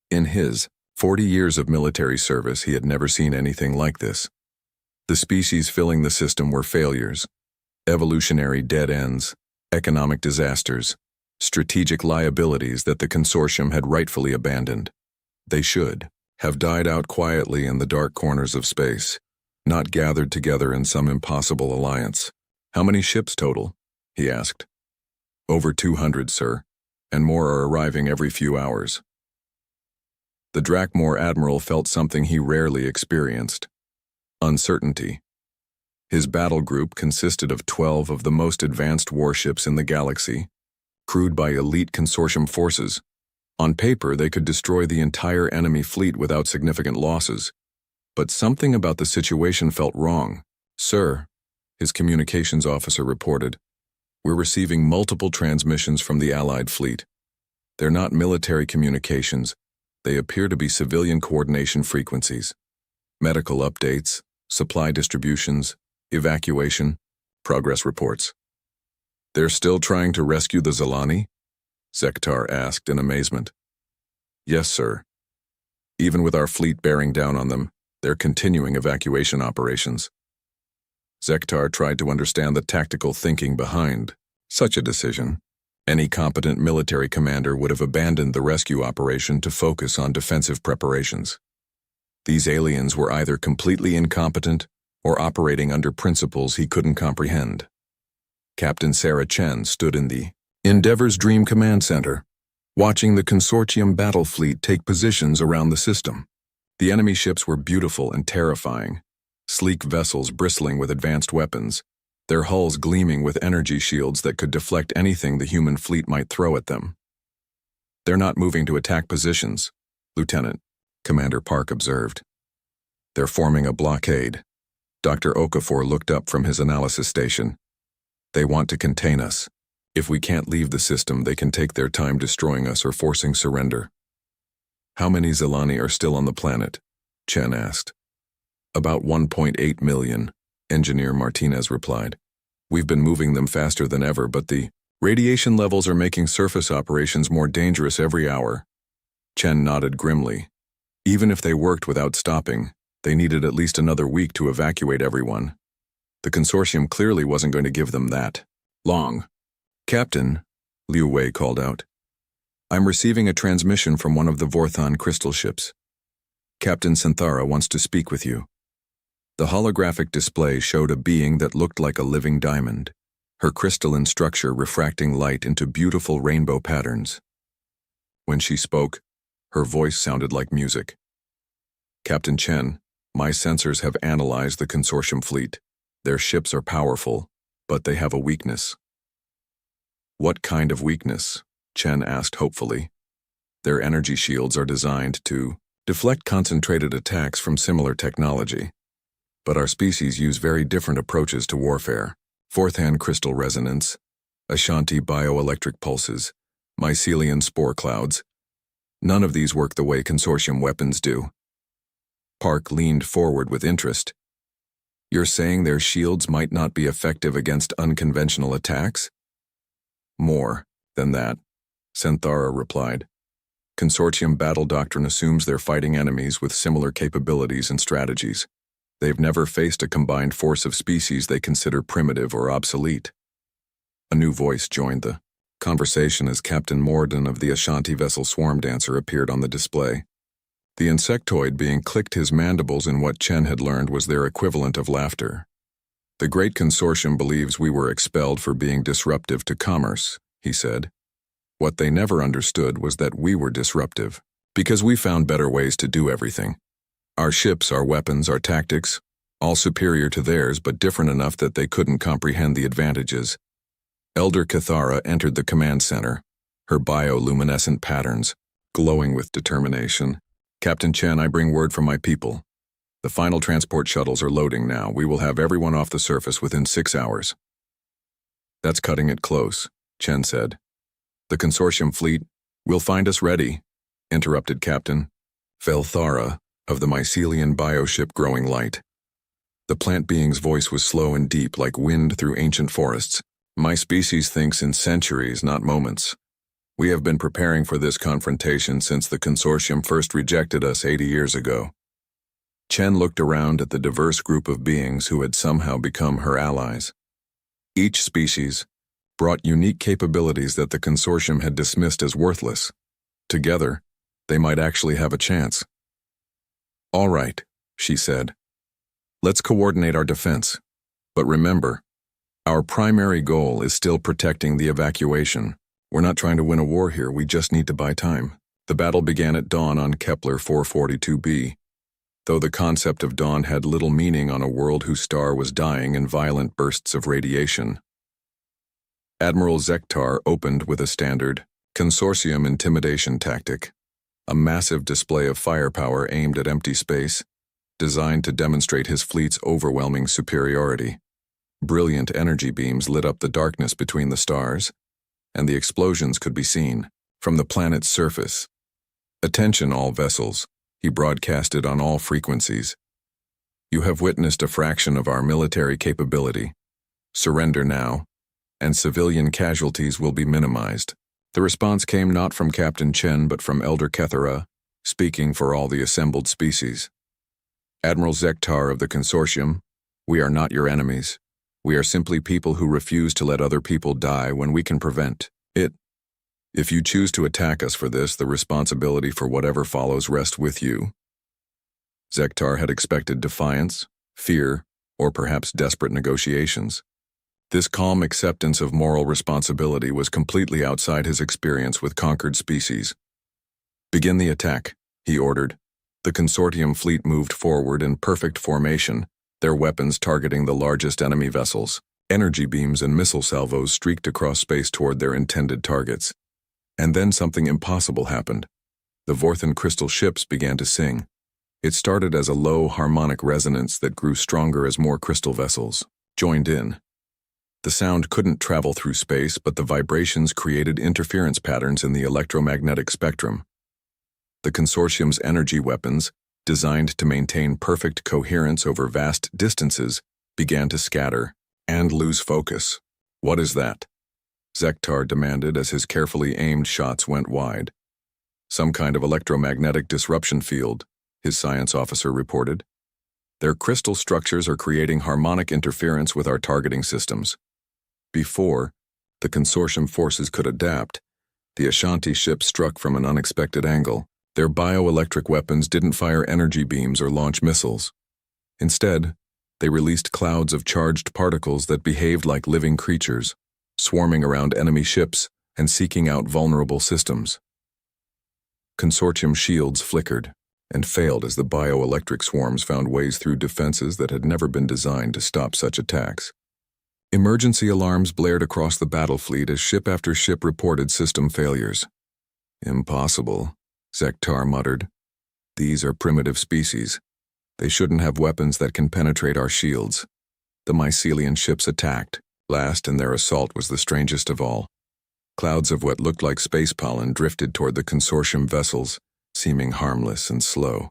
In his 40 years of military service, he had never seen anything like this. The species filling the system were failures, evolutionary dead ends, economic disasters, strategic liabilities that the consortium had rightfully abandoned. They should have died out quietly in the dark corners of space, not gathered together in some impossible alliance. How many ships total? He asked. Over 200, sir, and more are arriving every few hours. The Drakmor admiral felt something he rarely experienced: uncertainty. His battle group consisted of 12 of the most advanced warships in the galaxy, crewed by elite consortium forces. On paper, they could destroy the entire enemy fleet without significant losses. But something about the situation felt wrong. Sir, his communications officer reported, we're receiving multiple transmissions from the Allied fleet. They're not military communications. They appear to be civilian coordination frequencies. Medical updates, supply distributions, evacuation, progress reports. They're still trying to rescue the Zilani? Zektar asked in amazement. Yes, sir. Even with our fleet bearing down on them, they're continuing evacuation operations. Zektar tried to understand the tactical thinking behind such a decision. Any competent military commander would have abandoned the rescue operation to focus on defensive preparations. These aliens were either completely incompetent or operating under principles he couldn't comprehend. Captain Sarah Chen stood in the Endeavor's Dream Command Center, watching the consortium battle fleet take positions around the system. The enemy ships were beautiful and terrifying, sleek vessels bristling with advanced weapons, their hulls gleaming with energy shields that could deflect anything the human fleet might throw at them. They're not moving to attack positions, Lieutenant, Commander Park observed. They're forming a blockade. Dr. Okafor looked up from his analysis station. They want to contain us. If we can't leave the system, they can take their time destroying us or forcing surrender. How many Zelani are still on the planet? Chen asked. About 1.8 million, Engineer Martinez replied. We've been moving them faster than ever, but the radiation levels are making surface operations more dangerous every hour. Chen nodded grimly. Even if they worked without stopping, they needed at least another week to evacuate everyone. The consortium clearly wasn't going to give them that long. Captain, Liu Wei called out. I'm receiving a transmission from one of the Vorthon crystal ships. Captain Synthara wants to speak with you. The holographic display showed a being that looked like a living diamond, her crystalline structure refracting light into beautiful rainbow patterns. When she spoke, her voice sounded like music. Captain Chen, my sensors have analyzed the consortium fleet. Their ships are powerful, but they have a weakness. What kind of weakness? Chen asked hopefully. Their energy shields are designed to deflect concentrated attacks from similar technology. But our species use very different approaches to warfare. Fourth-hand crystal resonance, Ashanti bioelectric pulses, mycelium spore clouds. None of these work the way consortium weapons do. Park leaned forward with interest. You're saying their shields might not be effective against unconventional attacks? More than that, Synthara replied. Consortium battle doctrine assumes they're fighting enemies with similar capabilities and strategies. They've never faced a combined force of species they consider primitive or obsolete. A new voice joined the conversation as Captain Morden of the Ashanti vessel Swarm Dancer appeared on the display. The insectoid being clicked his mandibles in what Chen had learned was their equivalent of laughter. The Great Consortium believes we were expelled for being disruptive to commerce, he said. What they never understood was that we were disruptive, because we found better ways to do everything. Our ships, our weapons, our tactics, all superior to theirs but different enough that they couldn't comprehend the advantages. Elder Cathara entered the command center, her bioluminescent patterns glowing with determination. Captain Chen, I bring word from my people. The final transport shuttles are loading now. We will have everyone off the surface within 6 hours. That's cutting it close, Chen said. The consortium fleet will find us ready, interrupted Captain Felthara of the mycelium bioship Growing Light. The plant being's voice was slow and deep like wind through ancient forests. My species thinks in centuries, not moments. We have been preparing for this confrontation since the consortium first rejected us 80 years ago. Chen looked around at the diverse group of beings who had somehow become her allies. Each species brought unique capabilities that the consortium had dismissed as worthless. Together, they might actually have a chance. All right, she said. Let's coordinate our defense. But remember, our primary goal is still protecting the evacuation. We're not trying to win a war here, we just need to buy time. The battle began at dawn on Kepler 442b. Though the concept of dawn had little meaning on a world whose star was dying in violent bursts of radiation. Admiral Zektar opened with a standard consortium intimidation tactic, a massive display of firepower aimed at empty space, designed to demonstrate his fleet's overwhelming superiority. Brilliant energy beams lit up the darkness between the stars, and the explosions could be seen from the planet's surface. Attention all vessels, he broadcasted on all frequencies. You have witnessed a fraction of our military capability. Surrender now, and civilian casualties will be minimized. The response came not from Captain Chen but from Elder Kethera, speaking for all the assembled species. Admiral Zektar of the consortium, we are not your enemies. We are simply people who refuse to let other people die when we can prevent it. If you choose to attack us for this, the responsibility for whatever follows rests with you. Zektar had expected defiance, fear, or perhaps desperate negotiations. This calm acceptance of moral responsibility was completely outside his experience with conquered species. Begin the attack, he ordered. The consortium fleet moved forward in perfect formation, their weapons targeting the largest enemy vessels. Energy beams and missile salvos streaked across space toward their intended targets. And then something impossible happened. The Vorthon crystal ships began to sing. It started as a low harmonic resonance that grew stronger as more crystal vessels joined in. The sound couldn't travel through space, but the vibrations created interference patterns in the electromagnetic spectrum. The consortium's energy weapons, designed to maintain perfect coherence over vast distances, began to scatter and lose focus. "What is that?" Zektar demanded as his carefully aimed shots went wide. "Some kind of electromagnetic disruption field," his science officer reported. "Their crystal structures are creating harmonic interference with our targeting systems." Before the consortium forces could adapt, the Ashanti ship struck from an unexpected angle. Their bioelectric weapons didn't fire energy beams or launch missiles. Instead, they released clouds of charged particles that behaved like living creatures, swarming around enemy ships and seeking out vulnerable systems. Consortium shields flickered and failed as the bioelectric swarms found ways through defenses that had never been designed to stop such attacks. Emergency alarms blared across the battle fleet as ship after ship reported system failures. "Impossible," Zektar muttered. "These are primitive species. They shouldn't have weapons that can penetrate our shields." The mycelian ships attacked. Last in their assault was the strangest of all. Clouds of what looked like space pollen drifted toward the consortium vessels, seeming harmless and slow.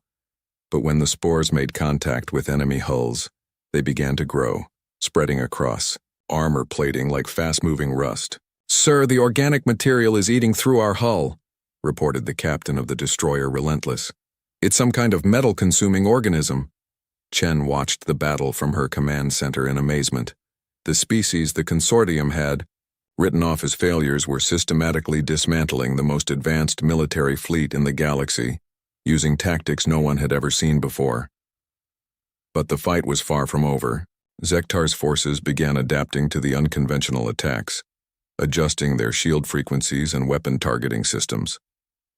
But when the spores made contact with enemy hulls, they began to grow, spreading across, armor plating like fast-moving rust. "Sir, the organic material is eating through our hull," reported the captain of the destroyer Relentless. "It's some kind of metal-consuming organism." Chen watched the battle from her command center in amazement. The species the consortium had written off as failures were systematically dismantling the most advanced military fleet in the galaxy, using tactics no one had ever seen before. But the fight was far from over. Zektar's forces began adapting to the unconventional attacks, adjusting their shield frequencies and weapon targeting systems.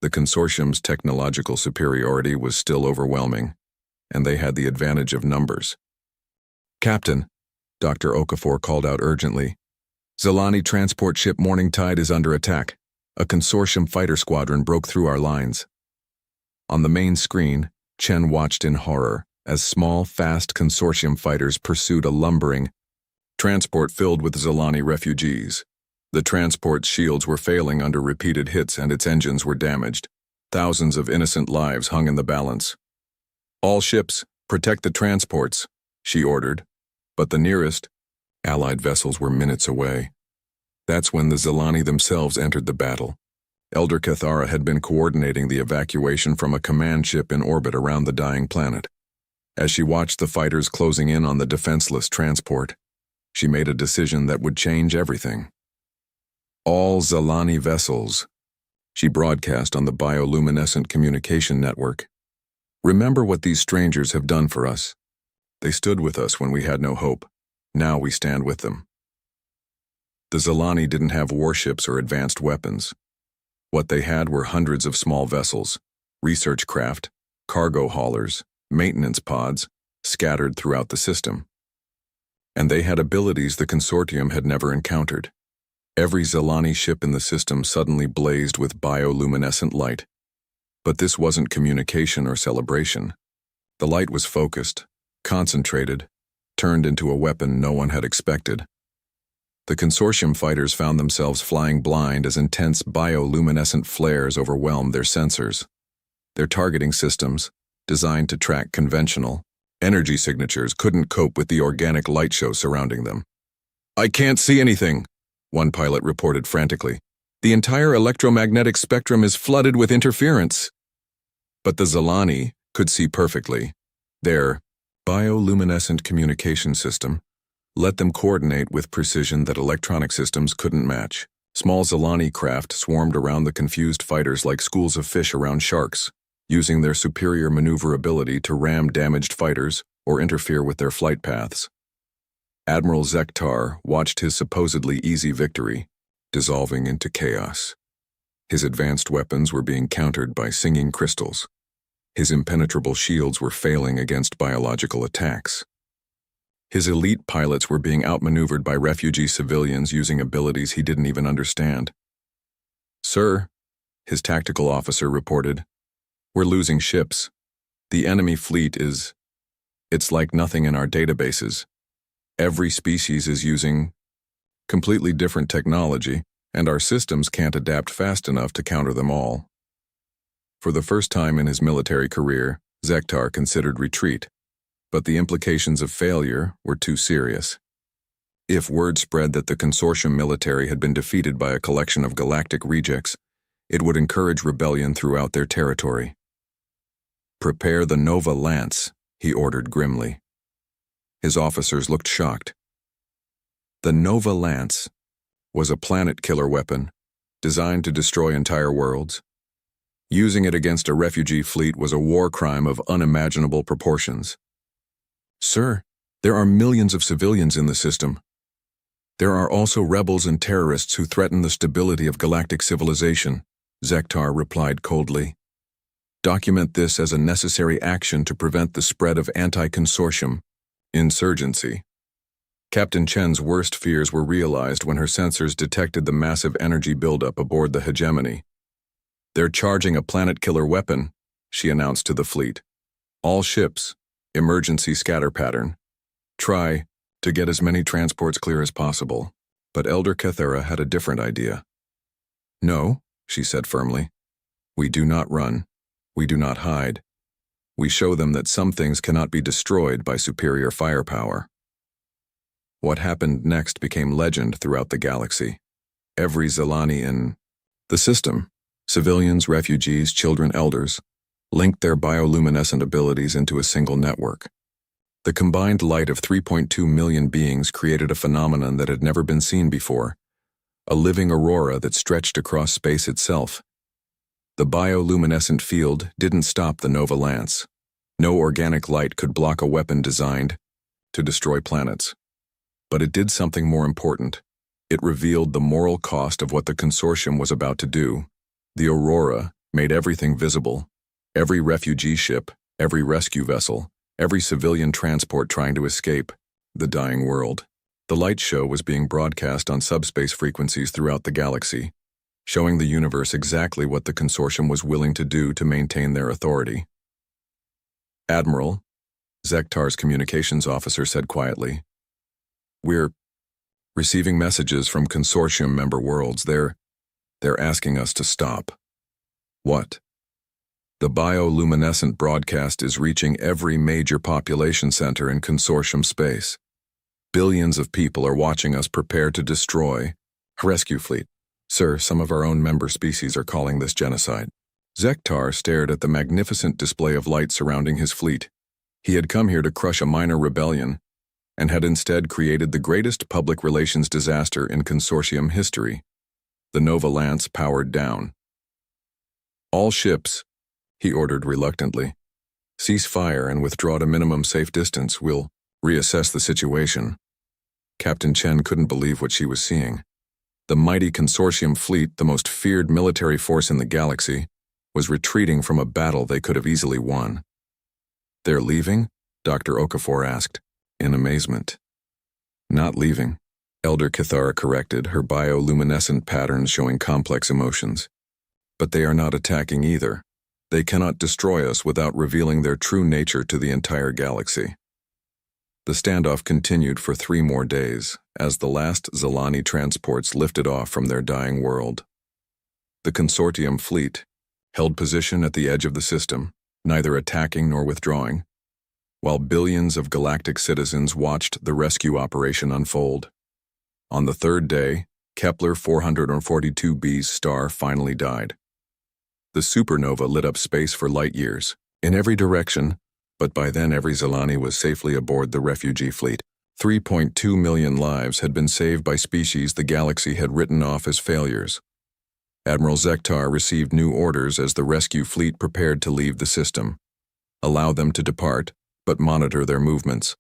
The consortium's technological superiority was still overwhelming, and they had the advantage of numbers. "Captain," Dr. Okafor called out urgently, "Zalani transport ship Morning Tide is under attack. A consortium fighter squadron broke through our lines." On the main screen, Chen watched in horror as small, fast consortium fighters pursued a lumbering transport filled with Zalani refugees. The transport's shields were failing under repeated hits and its engines were damaged. Thousands of innocent lives hung in the balance. "All ships, protect the transports," she ordered. But the nearest Allied vessels were minutes away. That's when the Zalani themselves entered the battle. Elder Cathara had been coordinating the evacuation from a command ship in orbit around the dying planet. As she watched the fighters closing in on the defenseless transport, she made a decision that would change everything. "All Zalani vessels," she broadcast on the bioluminescent communication network. "Remember what these strangers have done for us. They stood with us when we had no hope. Now we stand with them." The Zalani didn't have warships or advanced weapons. What they had were hundreds of small vessels, research craft, cargo haulers, maintenance pods, scattered throughout the system. And they had abilities the consortium had never encountered. Every Zalani ship in the system suddenly blazed with bioluminescent light. But this wasn't communication or celebration. The light was focused, concentrated, turned into a weapon no one had expected. The consortium fighters found themselves flying blind as intense bioluminescent flares overwhelmed their sensors. Their targeting systems, designed to track conventional energy signatures, couldn't cope with the organic light show surrounding them. "I can't see anything," one pilot reported frantically. "The entire electromagnetic spectrum is flooded with interference." But the Zalani could see perfectly. Their bioluminescent communication system let them coordinate with precision that electronic systems couldn't match. Small Zalani craft swarmed around the confused fighters like schools of fish around sharks, using their superior maneuverability to ram damaged fighters or interfere with their flight paths. Admiral Zektar watched his supposedly easy victory dissolving into chaos. His advanced weapons were being countered by singing crystals. His impenetrable shields were failing against biological attacks. His elite pilots were being outmaneuvered by refugee civilians using abilities he didn't even understand. "Sir," his tactical officer reported, "we're losing ships." The enemy fleet it's like nothing in our databases. Every species is using completely different technology, and our systems can't adapt fast enough to counter them all. For the first time in his military career, Zektar considered retreat, but the implications of failure were too serious. If word spread that the consortium military had been defeated by a collection of galactic rejects, it would encourage rebellion throughout their territory. "Prepare the Nova Lance," he ordered grimly. His officers looked shocked. The Nova Lance was a planet-killer weapon designed to destroy entire worlds. Using it against a refugee fleet was a war crime of unimaginable proportions. "Sir, there are millions of civilians in the system. There are also rebels and terrorists who threaten the stability of galactic civilization," Zektar replied coldly. "Document this as a necessary action to prevent the spread of anti-consortium insurgency." Captain Chen's worst fears were realized when her sensors detected the massive energy buildup aboard the hegemony. "They're charging a planet-killer weapon," she announced to the fleet. "All ships, emergency scatter pattern. Try to get as many transports clear as possible." But Elder Kethera had a different idea. "No," she said firmly. "We do not run. We do not hide. We show them that some things cannot be destroyed by superior firepower." What happened next became legend throughout the galaxy. Every Zelani in the system, civilians, refugees, children, elders, linked their bioluminescent abilities into a single network. The combined light of 3.2 million beings created a phenomenon that had never been seen before, a living aurora that stretched across space itself. The bioluminescent field didn't stop the Nova Lance. No organic light could block a weapon designed to destroy planets. But it did something more important. It revealed the moral cost of what the consortium was about to do. The aurora made everything visible. Every refugee ship, every rescue vessel, every civilian transport trying to escape the dying world. The light show was being broadcast on subspace frequencies throughout the galaxy, showing the universe exactly what the consortium was willing to do to maintain their authority. "Admiral," Zektar's communications officer said quietly, "we're receiving messages from consortium member worlds. They're asking us to stop." "What?" "The bioluminescent broadcast is reaching every major population center in consortium space. Billions of people are watching us prepare to destroy a rescue fleet. Sir, some of our own member species are calling this genocide." Zektar stared at the magnificent display of light surrounding his fleet. He had come here to crush a minor rebellion, and had instead created the greatest public relations disaster in consortium history. The Nova Lance powered down. "All ships," he ordered reluctantly, "cease fire and withdraw to minimum safe distance. We'll reassess the situation." Captain Chen couldn't believe what she was seeing. The mighty consortium fleet, the most feared military force in the galaxy, was retreating from a battle they could have easily won. "They're leaving?" Dr. Okafor asked, in amazement. "Not leaving," Elder Kethara corrected, her bioluminescent patterns showing complex emotions. "But they are not attacking either. They cannot destroy us without revealing their true nature to the entire galaxy." The standoff continued for 3 more days, as the last Zelani transports lifted off from their dying world. The consortium fleet held position at the edge of the system, neither attacking nor withdrawing, while billions of galactic citizens watched the rescue operation unfold. On the 3rd day, Kepler 442b's star finally died. The supernova lit up space for light years, in every direction, but by then every Zelani was safely aboard the refugee fleet. 3.2 million lives had been saved by species the galaxy had written off as failures. Admiral Zektar received new orders as the rescue fleet prepared to leave the system. Allow them to depart, but monitor their movements.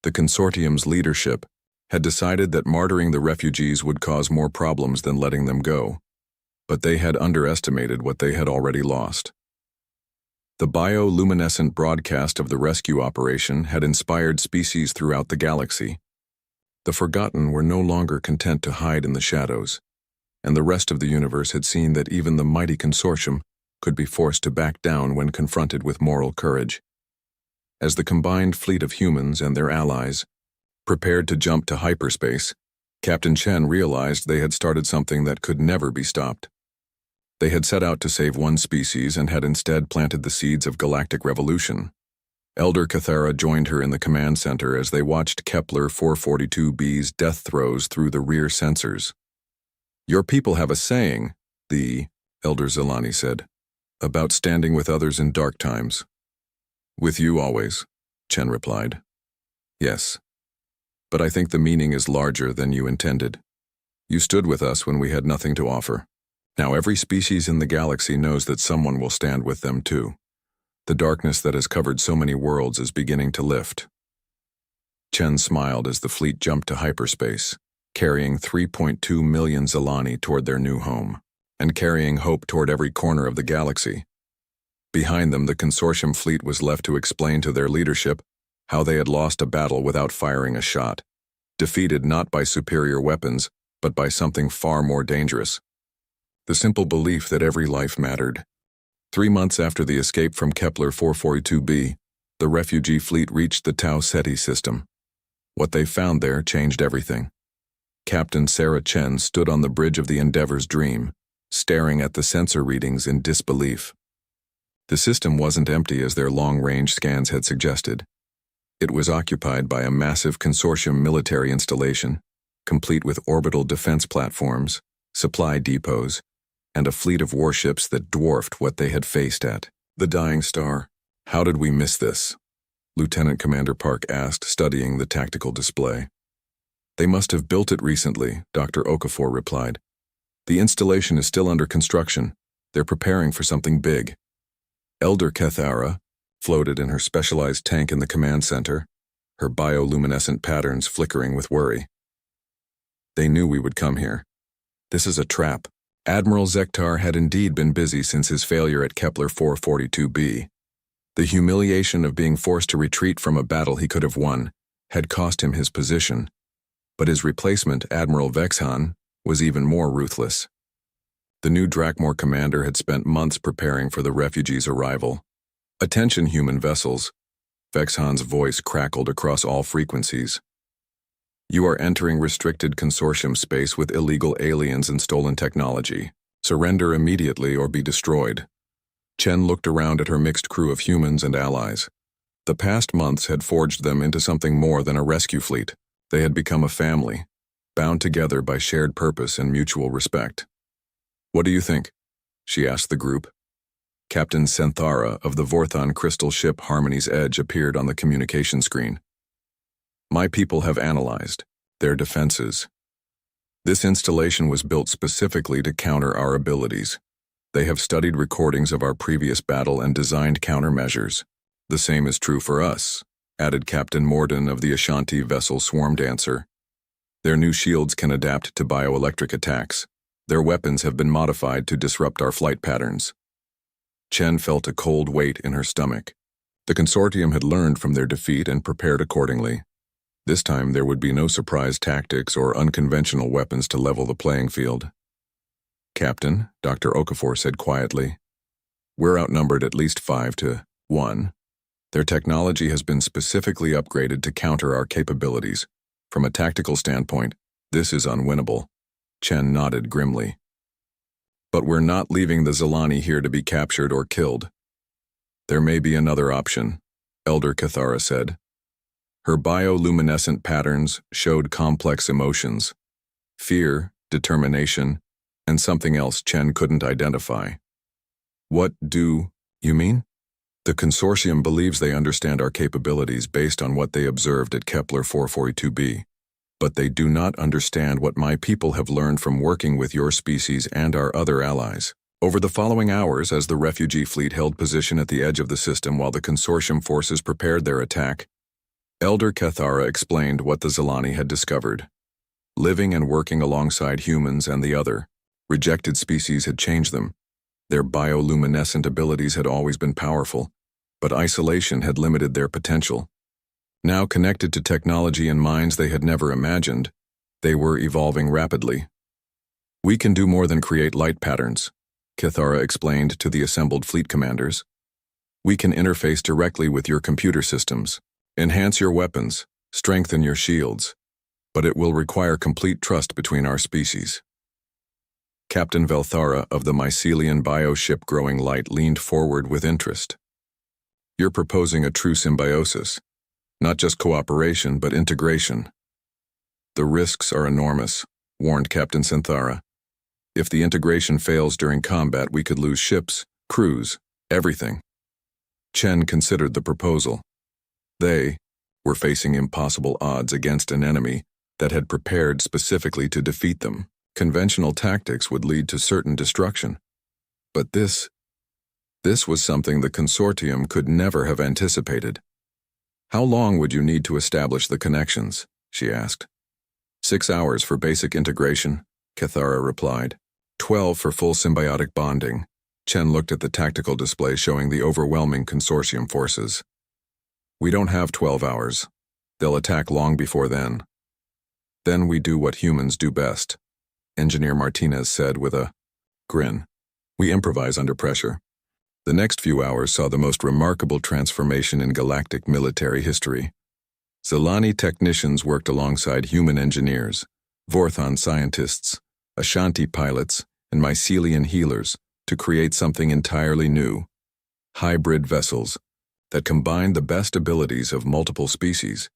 The consortium's leadership had decided that martyring the refugees would cause more problems than letting them go, but they had underestimated what they had already lost. The bioluminescent broadcast of the rescue operation had inspired species throughout the galaxy. The forgotten were no longer content to hide in the shadows, and the rest of the universe had seen that even the mighty consortium could be forced to back down when confronted with moral courage. As the combined fleet of humans and their allies prepared to jump to hyperspace, Captain Chen realized they had started something that could never be stopped. They had set out to save one species and had instead planted the seeds of galactic revolution. Elder Cathara joined her in the command center as they watched Kepler 442b's death throes through the rear sensors. "Your people have a saying," the Elder Zilani said, "about standing with others in dark times." "With you always," Chen replied. "Yes. But I think the meaning is larger than you intended. You stood with us when we had nothing to offer. Now every species in the galaxy knows that someone will stand with them too. The darkness that has covered so many worlds is beginning to lift." Chen smiled as the fleet jumped to hyperspace, carrying 3.2 million Zilani toward their new home, and carrying hope toward every corner of the galaxy. Behind them, the consortium fleet was left to explain to their leadership how they had lost a battle without firing a shot, defeated not by superior weapons, but by something far more dangerous: the simple belief that every life mattered. 3 months after the escape from Kepler 442b, the refugee fleet reached the Tau Ceti system. What they found there changed everything. Captain Sarah Chen stood on the bridge of the Endeavor's Dream, staring at the sensor readings in disbelief. The system wasn't empty as their long-range scans had suggested. It was occupied by a massive consortium military installation, complete with orbital defense platforms, supply depots, and a fleet of warships that dwarfed what they had faced at the Dying Star. "How did we miss this?" Lieutenant Commander Park asked, studying the tactical display. "They must have built it recently," Dr. Okafor replied. "The installation is still under construction. They're preparing for something big." Elder Cathara floated in her specialized tank in the command center, her bioluminescent patterns flickering with worry. "They knew we would come here. This is a trap." Admiral Zektar had indeed been busy since his failure at Kepler 442b. The humiliation of being forced to retreat from a battle he could have won had cost him his position, but his replacement, Admiral Vexhan, was even more ruthless. The new Drakmor commander had spent months preparing for the refugees' arrival. "Attention, human vessels," Vexhan's voice crackled across all frequencies. "You are entering restricted consortium space with illegal aliens and stolen technology. Surrender immediately or be destroyed." Chen looked around at her mixed crew of humans and allies. The past months had forged them into something more than a rescue fleet. They had become a family, bound together by shared purpose and mutual respect. "What do you think?" she asked the group. Captain Senthara of the Vorthon crystal ship Harmony's Edge appeared on the communication screen. "My people have analyzed their defenses. This installation was built specifically to counter our abilities. They have studied recordings of our previous battle and designed countermeasures. The same is true for us," added Captain Morden of the Ashanti vessel Swarm Dancer. "Their new shields can adapt to bioelectric attacks. Their weapons have been modified to disrupt our flight patterns." Chen felt a cold weight in her stomach. The consortium had learned from their defeat and prepared accordingly. This time there would be no surprise tactics or unconventional weapons to level the playing field. "Captain," Dr. Okafor said quietly, "we're outnumbered at least 5-1. Their technology has been specifically upgraded to counter our capabilities. From a tactical standpoint, this is unwinnable." Chen nodded grimly. "But we're not leaving the Zilani here to be captured or killed." "There may be another option," Elder Cathara said. Her bioluminescent patterns showed complex emotions: fear, determination, and something else Chen couldn't identify. "What do you mean?" "The consortium believes they understand our capabilities based on what they observed at Kepler 442b, but they do not understand what my people have learned from working with your species and our other allies." Over the following hours, as the refugee fleet held position at the edge of the system while the consortium forces prepared their attack, Elder Cathara explained what the Zilani had discovered. Living and working alongside humans and the other rejected species had changed them. Their bioluminescent abilities had always been powerful, but isolation had limited their potential. Now connected to technology and minds they had never imagined, they were evolving rapidly. "We can do more than create light patterns," Kithara explained to the assembled fleet commanders. We can interface directly with your computer systems, enhance your weapons, strengthen your shields, but it will require complete trust between our species. Captain Velthara of the mycelian bioship Growing Light leaned forward with interest. You're proposing a true symbiosis, not just cooperation but integration. The risks are enormous, warned Captain Synthara. If the integration fails during combat, we could lose ships, crews, everything. Chen considered the proposal. They were facing impossible odds against an enemy that had prepared specifically to defeat them. Conventional tactics would lead to certain destruction. But this was something the consortium could never have anticipated. How long would you need to establish the connections? She asked. 6 hours for basic integration, Kithara replied. 12 for full symbiotic bonding. Chen looked at the tactical display showing the overwhelming consortium forces. We don't have 12 hours. They'll attack long before then. Then we do what humans do best, Engineer Martinez said with a grin. We improvise under pressure. The next few hours saw the most remarkable transformation in galactic military history. Zelani technicians worked alongside human engineers, Vorthon scientists, Ashanti pilots, and mycelian healers to create something entirely new. Hybrid vessels that combined the best abilities of multiple species.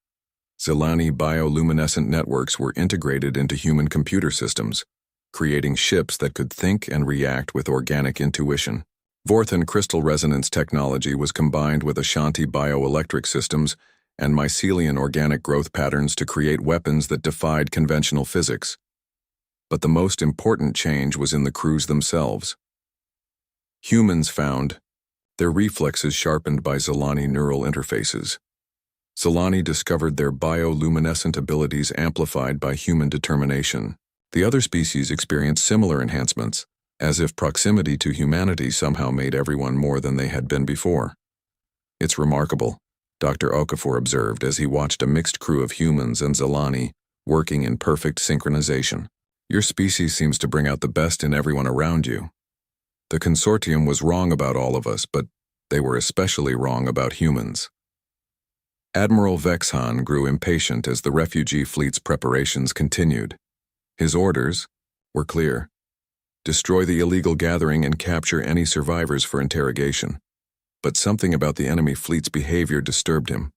Zelani bioluminescent networks were integrated into human computer systems, creating ships that could think and react with organic intuition. Vorthon crystal resonance technology was combined with Ashanti bioelectric systems and mycelian organic growth patterns to create weapons that defied conventional physics. But the most important change was in the crews themselves. Humans found their reflexes sharpened by Zelani neural interfaces. Zelani discovered their bioluminescent abilities amplified by human determination. The other species experienced similar enhancements, as if proximity to humanity somehow made everyone more than they had been before. It's remarkable, Dr. Okafor observed as he watched a mixed crew of humans and Zelani working in perfect synchronization. Your species seems to bring out the best in everyone around you. The consortium was wrong about all of us, but they were especially wrong about humans. Admiral Vexhan grew impatient as the refugee fleet's preparations continued. His orders were clear. Destroy the illegal gathering and capture any survivors for interrogation. But something about the enemy fleet's behavior disturbed him.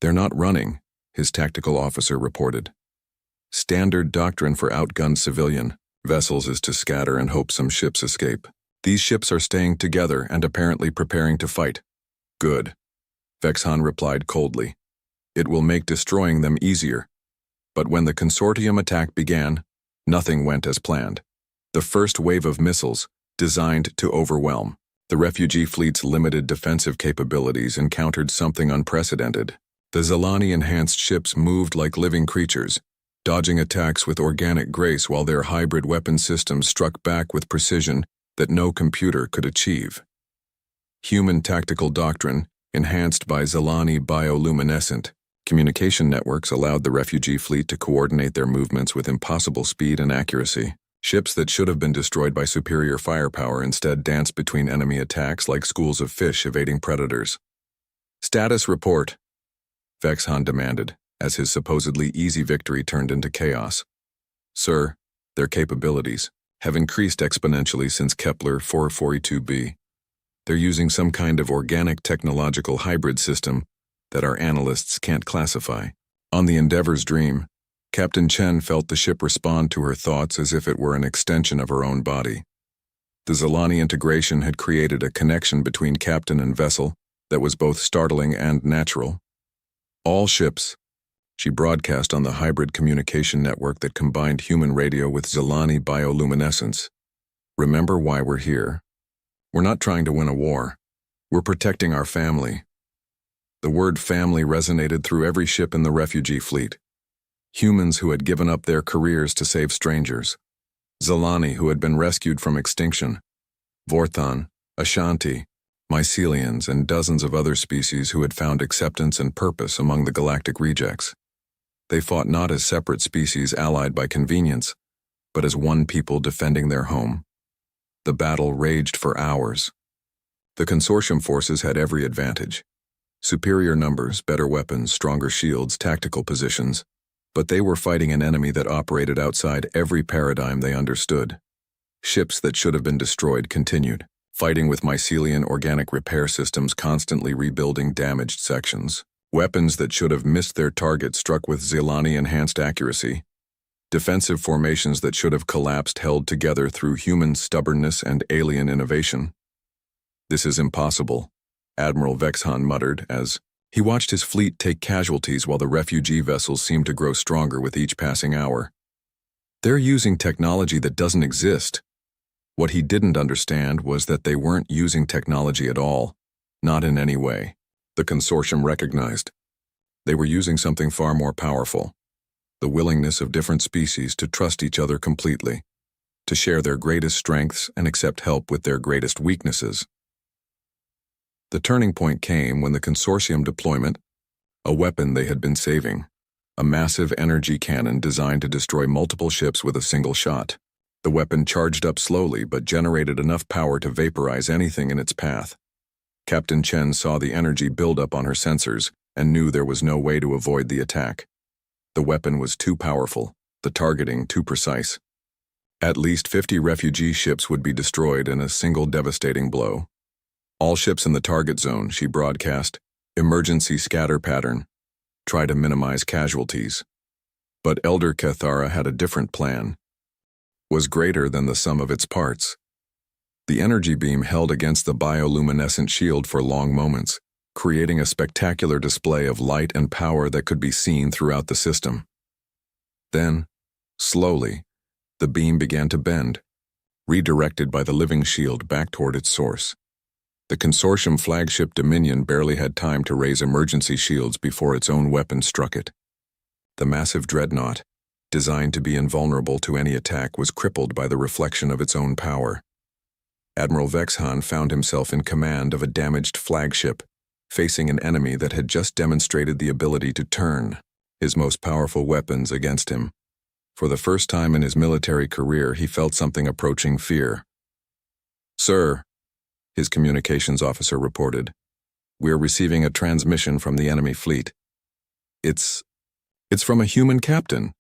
They're not running, his tactical officer reported. Standard doctrine for outgunned civilian vessels is to scatter and hope some ships escape. These ships are staying together and apparently preparing to fight. Good. Vexhan replied coldly. It will make destroying them easier. But when the consortium attack began, nothing went as planned. The first wave of missiles, designed to overwhelm the refugee fleet's limited defensive capabilities, encountered something unprecedented. The Zelani enhanced ships moved like living creatures, dodging attacks with organic grace while their hybrid weapon systems struck back with precision that no computer could achieve. Human tactical doctrine, enhanced by Zelani bioluminescent communication networks, allowed the refugee fleet to coordinate their movements with impossible speed and accuracy. Ships that should have been destroyed by superior firepower instead danced between enemy attacks like schools of fish evading predators. Status report, Vexhan demanded, as his supposedly easy victory turned into chaos. Sir, their capabilities have increased exponentially since Kepler 442b. They're using some kind of organic technological hybrid system that our analysts can't classify. On the Endeavor's Dream, Captain Chen felt the ship respond to her thoughts as if it were an extension of her own body. The Zelani integration had created a connection between captain and vessel that was both startling and natural. All ships, she broadcast on the hybrid communication network that combined human radio with Zelani bioluminescence. Remember why we're here. We're not trying to win a war. We're protecting our family. The word family resonated through every ship in the refugee fleet. Humans who had given up their careers to save strangers. Zelani who had been rescued from extinction. Vorthon, Ashanti, mycelians, and dozens of other species who had found acceptance and purpose among the galactic rejects. They fought not as separate species allied by convenience, but as one people defending their home. The battle raged for hours. The consortium forces had every advantage. Superior numbers, better weapons, stronger shields, tactical positions. But they were fighting an enemy that operated outside every paradigm they understood. Ships that should have been destroyed continued, fighting with mycelial organic repair systems constantly rebuilding damaged sections. Weapons that should have missed their target struck with Zilani-enhanced accuracy. Defensive formations that should have collapsed held together through human stubbornness and alien innovation. "This is impossible," Admiral Vexhan muttered as he watched his fleet take casualties while the refugee vessels seemed to grow stronger with each passing hour. They're using technology that doesn't exist. What he didn't understand was that they weren't using technology at all, not in any way. The consortium recognized. They were using something far more powerful. The willingness of different species to trust each other completely, to share their greatest strengths and accept help with their greatest weaknesses. The turning point came when the consortium deployment, a weapon they had been saving, a massive energy cannon designed to destroy multiple ships with a single shot. The weapon charged up slowly but generated enough power to vaporize anything in its path. Captain Chen saw the energy build up on her sensors and knew there was no way to avoid the attack. The weapon was too powerful, the targeting too precise. At least 50 refugee ships would be destroyed in a single devastating blow. "All ships in the target zone," she broadcast. "Emergency scatter pattern. Try to minimize casualties." But Elder Cathara had a different plan. Was greater than the sum of its parts. The energy beam held against the bioluminescent shield for long moments, creating a spectacular display of light and power that could be seen throughout the system. Then, slowly, the beam began to bend, redirected by the living shield back toward its source. The consortium flagship Dominion barely had time to raise emergency shields before its own weapon struck it. The massive dreadnought, designed to be invulnerable to any attack, was crippled by the reflection of its own power. Admiral Vexhan found himself in command of a damaged flagship, facing an enemy that had just demonstrated the ability to turn his most powerful weapons against him. For the first time in his military career, he felt something approaching fear. "Sir," his communications officer reported, "we're receiving a transmission from the enemy fleet. It's from a human captain."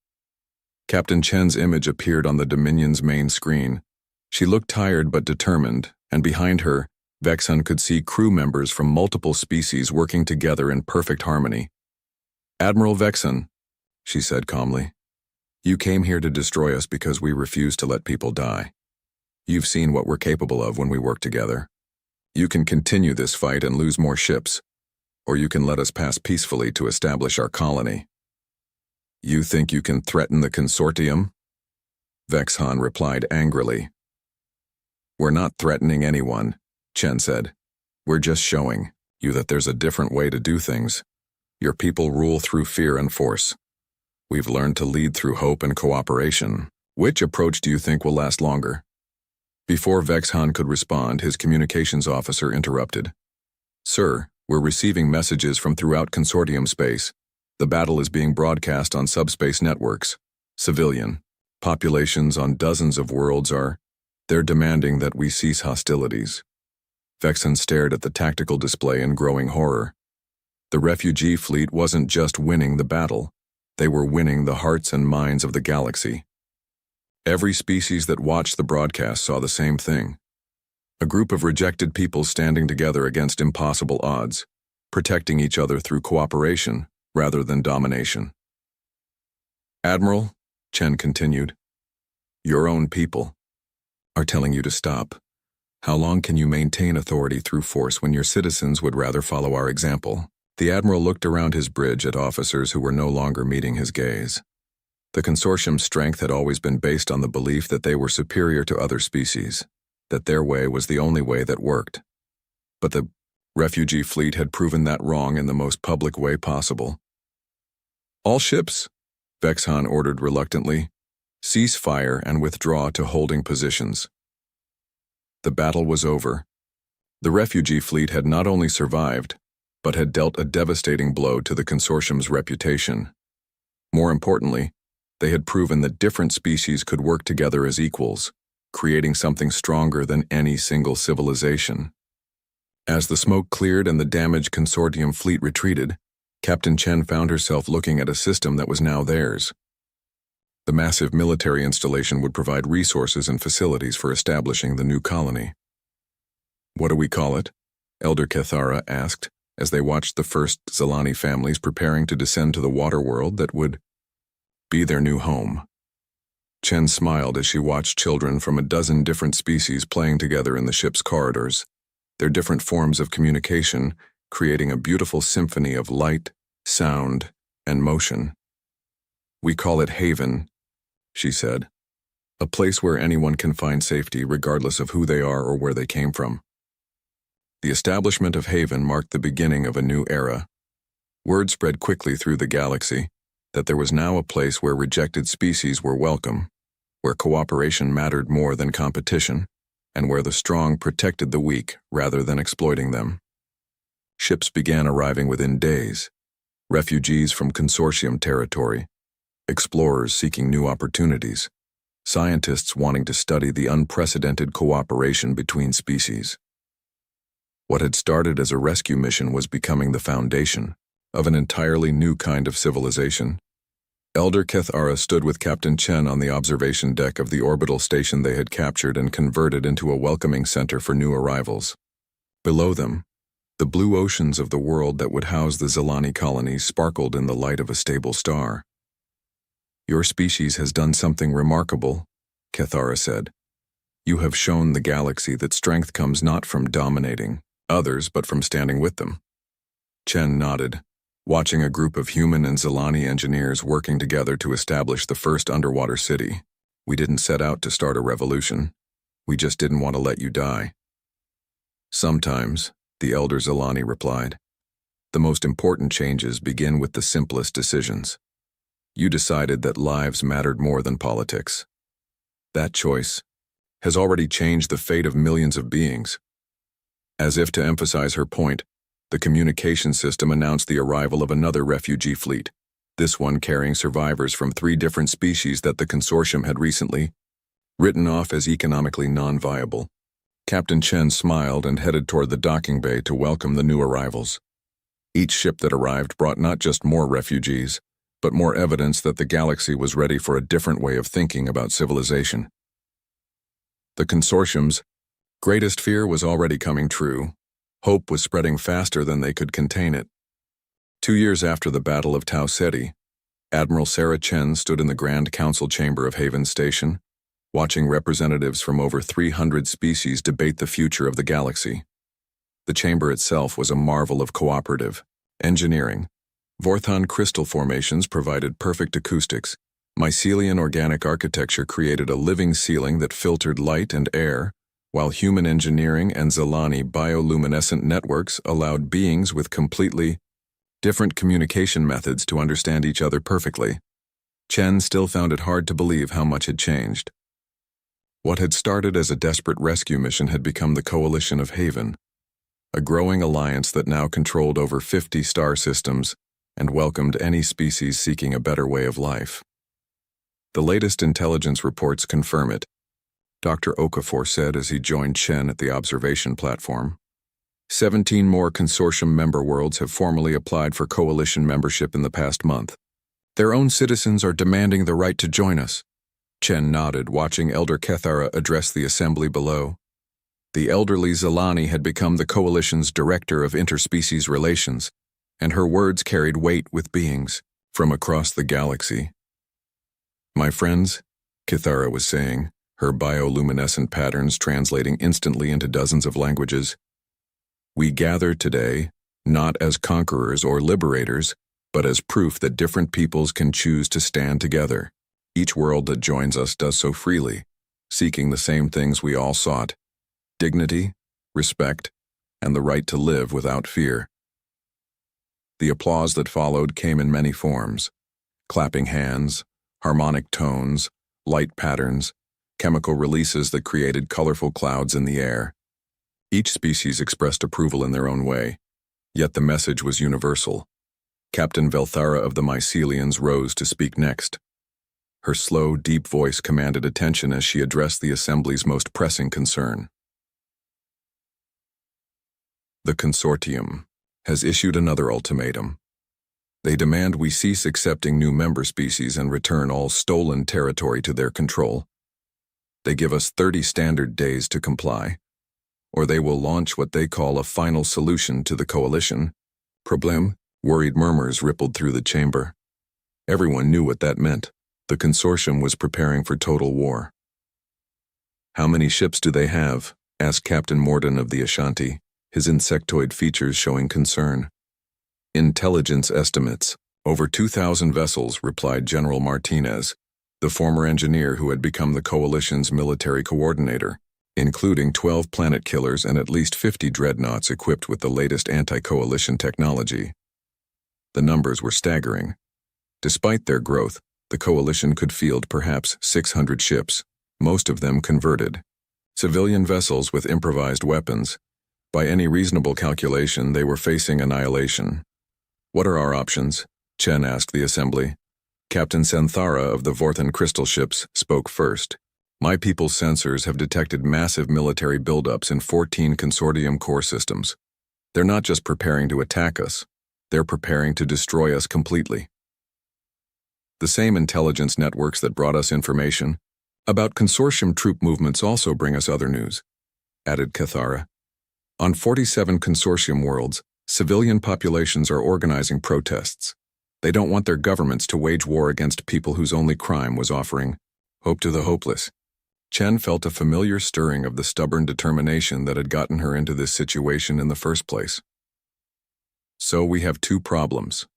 Captain Chen's image appeared on the Dominion's main screen. She looked tired but determined, and behind her, Vexhan could see crew members from multiple species working together in perfect harmony. "Admiral Vexhan," she said calmly, "you came here to destroy us because we refuse to let people die. You've seen what we're capable of when we work together. You can continue this fight and lose more ships, or you can let us pass peacefully to establish our colony." "You think you can threaten the consortium?" Vexhan replied angrily. "We're not threatening anyone," Chen said. "We're just showing you that there's a different way to do things. Your people rule through fear and force. We've learned to lead through hope and cooperation. Which approach do you think will last longer?" Before Vexhan could respond, his communications officer interrupted. "Sir, we're receiving messages from throughout consortium space. The battle is being broadcast on subspace networks. Civilian populations on dozens of worlds they're demanding that we cease hostilities." Vexhan stared at the tactical display in growing horror. The refugee fleet wasn't just winning the battle. They were winning the hearts and minds of the galaxy. Every species that watched the broadcast saw the same thing. A group of rejected people standing together against impossible odds, protecting each other through cooperation rather than domination. "Admiral," Chen continued, "your own people are telling you to stop. How long can you maintain authority through force when your citizens would rather follow our example?" The Admiral looked around his bridge at officers who were no longer meeting his gaze. The consortium's strength had always been based on the belief that they were superior to other species, that their way was the only way that worked. But the refugee fleet had proven that wrong in the most public way possible. "All ships," Vexhan ordered reluctantly, "cease fire and withdraw to holding positions." The battle was over. The refugee fleet had not only survived, but had dealt a devastating blow to the consortium's reputation. More importantly, they had proven that different species could work together as equals, creating something stronger than any single civilization. As the smoke cleared and the damaged consortium fleet retreated, Captain Chen found herself looking at a system that was now theirs. The massive military installation would provide resources and facilities for establishing the new colony. "What do we call it?" Elder Kethara asked, as they watched the first Zilani families preparing to descend to the water world that would be their new home. Chen smiled as she watched children from a dozen different species playing together in the ship's corridors, their different forms of communication creating a beautiful symphony of light, sound, and motion. "We call it Haven," she said, "a place where anyone can find safety regardless of who they are or where they came from." The establishment of Haven marked the beginning of a new era. Word spread quickly through the galaxy that there was now a place where rejected species were welcome, where cooperation mattered more than competition, and where the strong protected the weak rather than exploiting them. Ships began arriving within days, refugees from consortium territory, explorers seeking new opportunities, scientists wanting to study the unprecedented cooperation between species. What had started as a rescue mission was becoming the foundation of an entirely new kind of civilization. Elder Kethara stood with Captain Chen on the observation deck of the orbital station they had captured and converted into a welcoming center for new arrivals. Below them, the blue oceans of the world that would house the Zilani colonies sparkled in the light of a stable star. "Your species has done something remarkable," Kethara said. "You have shown the galaxy that strength comes not from dominating others but from standing with them." Chen nodded, watching a group of human and Zilani engineers working together to establish the first underwater city. "We didn't set out to start a revolution. We just didn't want to let you die." "Sometimes," the elder Zilani replied, "the most important changes begin with the simplest decisions. You decided that lives mattered more than politics. That choice has already changed the fate of millions of beings." As if to emphasize her point, the communication system announced the arrival of another refugee fleet, this one carrying survivors from 3 different species that the consortium had recently written off as economically non-viable. Captain Chen smiled and headed toward the docking bay to welcome the new arrivals. Each ship that arrived brought not just more refugees, but more evidence that the galaxy was ready for a different way of thinking about civilization. The consortium's greatest fear was already coming true. Hope was spreading faster than they could contain it. 2 years after the Battle of Tau Ceti, Admiral Sarah Chen stood in the Grand Council chamber of Haven Station, watching representatives from over 300 species debate the future of the galaxy. The chamber itself was a marvel of cooperative engineering. Vorthon crystal formations provided perfect acoustics. Mycelian organic architecture created a living ceiling that filtered light and air, while human engineering and Zilani bioluminescent networks allowed beings with completely different communication methods to understand each other perfectly. Chen still found it hard to believe how much had changed. What had started as a desperate rescue mission had become the Coalition of Haven, a growing alliance that now controlled over 50 star systems and welcomed any species seeking a better way of life. The latest intelligence reports confirm it, Dr. Okafor said as he joined Chen at the observation platform. 17 more consortium member worlds have formally applied for coalition membership in the past month. Their own citizens are demanding the right to join us. Chen nodded, watching Elder Kethara address the assembly below. The elderly Zilani had become the coalition's director of interspecies relations, and her words carried weight with beings from across the galaxy. "My friends," Kethara was saying, her bioluminescent patterns translating instantly into dozens of languages, "we gather today, not as conquerors or liberators, but as proof that different peoples can choose to stand together. Each world that joins us does so freely, seeking the same things we all sought: dignity, respect, and the right to live without fear." The applause that followed came in many forms: clapping hands, harmonic tones, light patterns, chemical releases that created colorful clouds in the air. Each species expressed approval in their own way, yet the message was universal. Captain Velthara of the Mycelians rose to speak next. Her slow, deep voice commanded attention as she addressed the Assembly's most pressing concern. The consortium has issued another ultimatum. They demand we cease accepting new member species and return all stolen territory to their control. They give us 30 standard days to comply, or they will launch what they call a final solution to the coalition. Problem? Worried murmurs rippled through the chamber. Everyone knew what that meant. The consortium was preparing for total war. "How many ships do they have?" asked Captain Morden of the Ashanti, his insectoid features showing concern. "Intelligence estimates. Over 2,000 vessels," replied General Martinez, the former engineer who had become the coalition's military coordinator, including 12 planet killers and at least 50 dreadnoughts equipped with the latest anti-coalition technology. The numbers were staggering. Despite their growth, the coalition could field perhaps 600 ships, most of them converted. Civilian vessels with improvised weapons. By any reasonable calculation, they were facing annihilation. "What are our options?" Chen asked the Assembly. Captain Senthara of the Vorthan crystal ships spoke first. "My people's sensors have detected massive military buildups in 14 consortium core systems. They're not just preparing to attack us, they're preparing to destroy us completely. The same intelligence networks that brought us information about consortium troop movements also bring us other news," added Cathara. "On 47 consortium worlds, civilian populations are organizing protests. They don't want their governments to wage war against people whose only crime was offering hope to the hopeless." Chen felt a familiar stirring of the stubborn determination that had gotten her into this situation in the first place. "So we have two problems.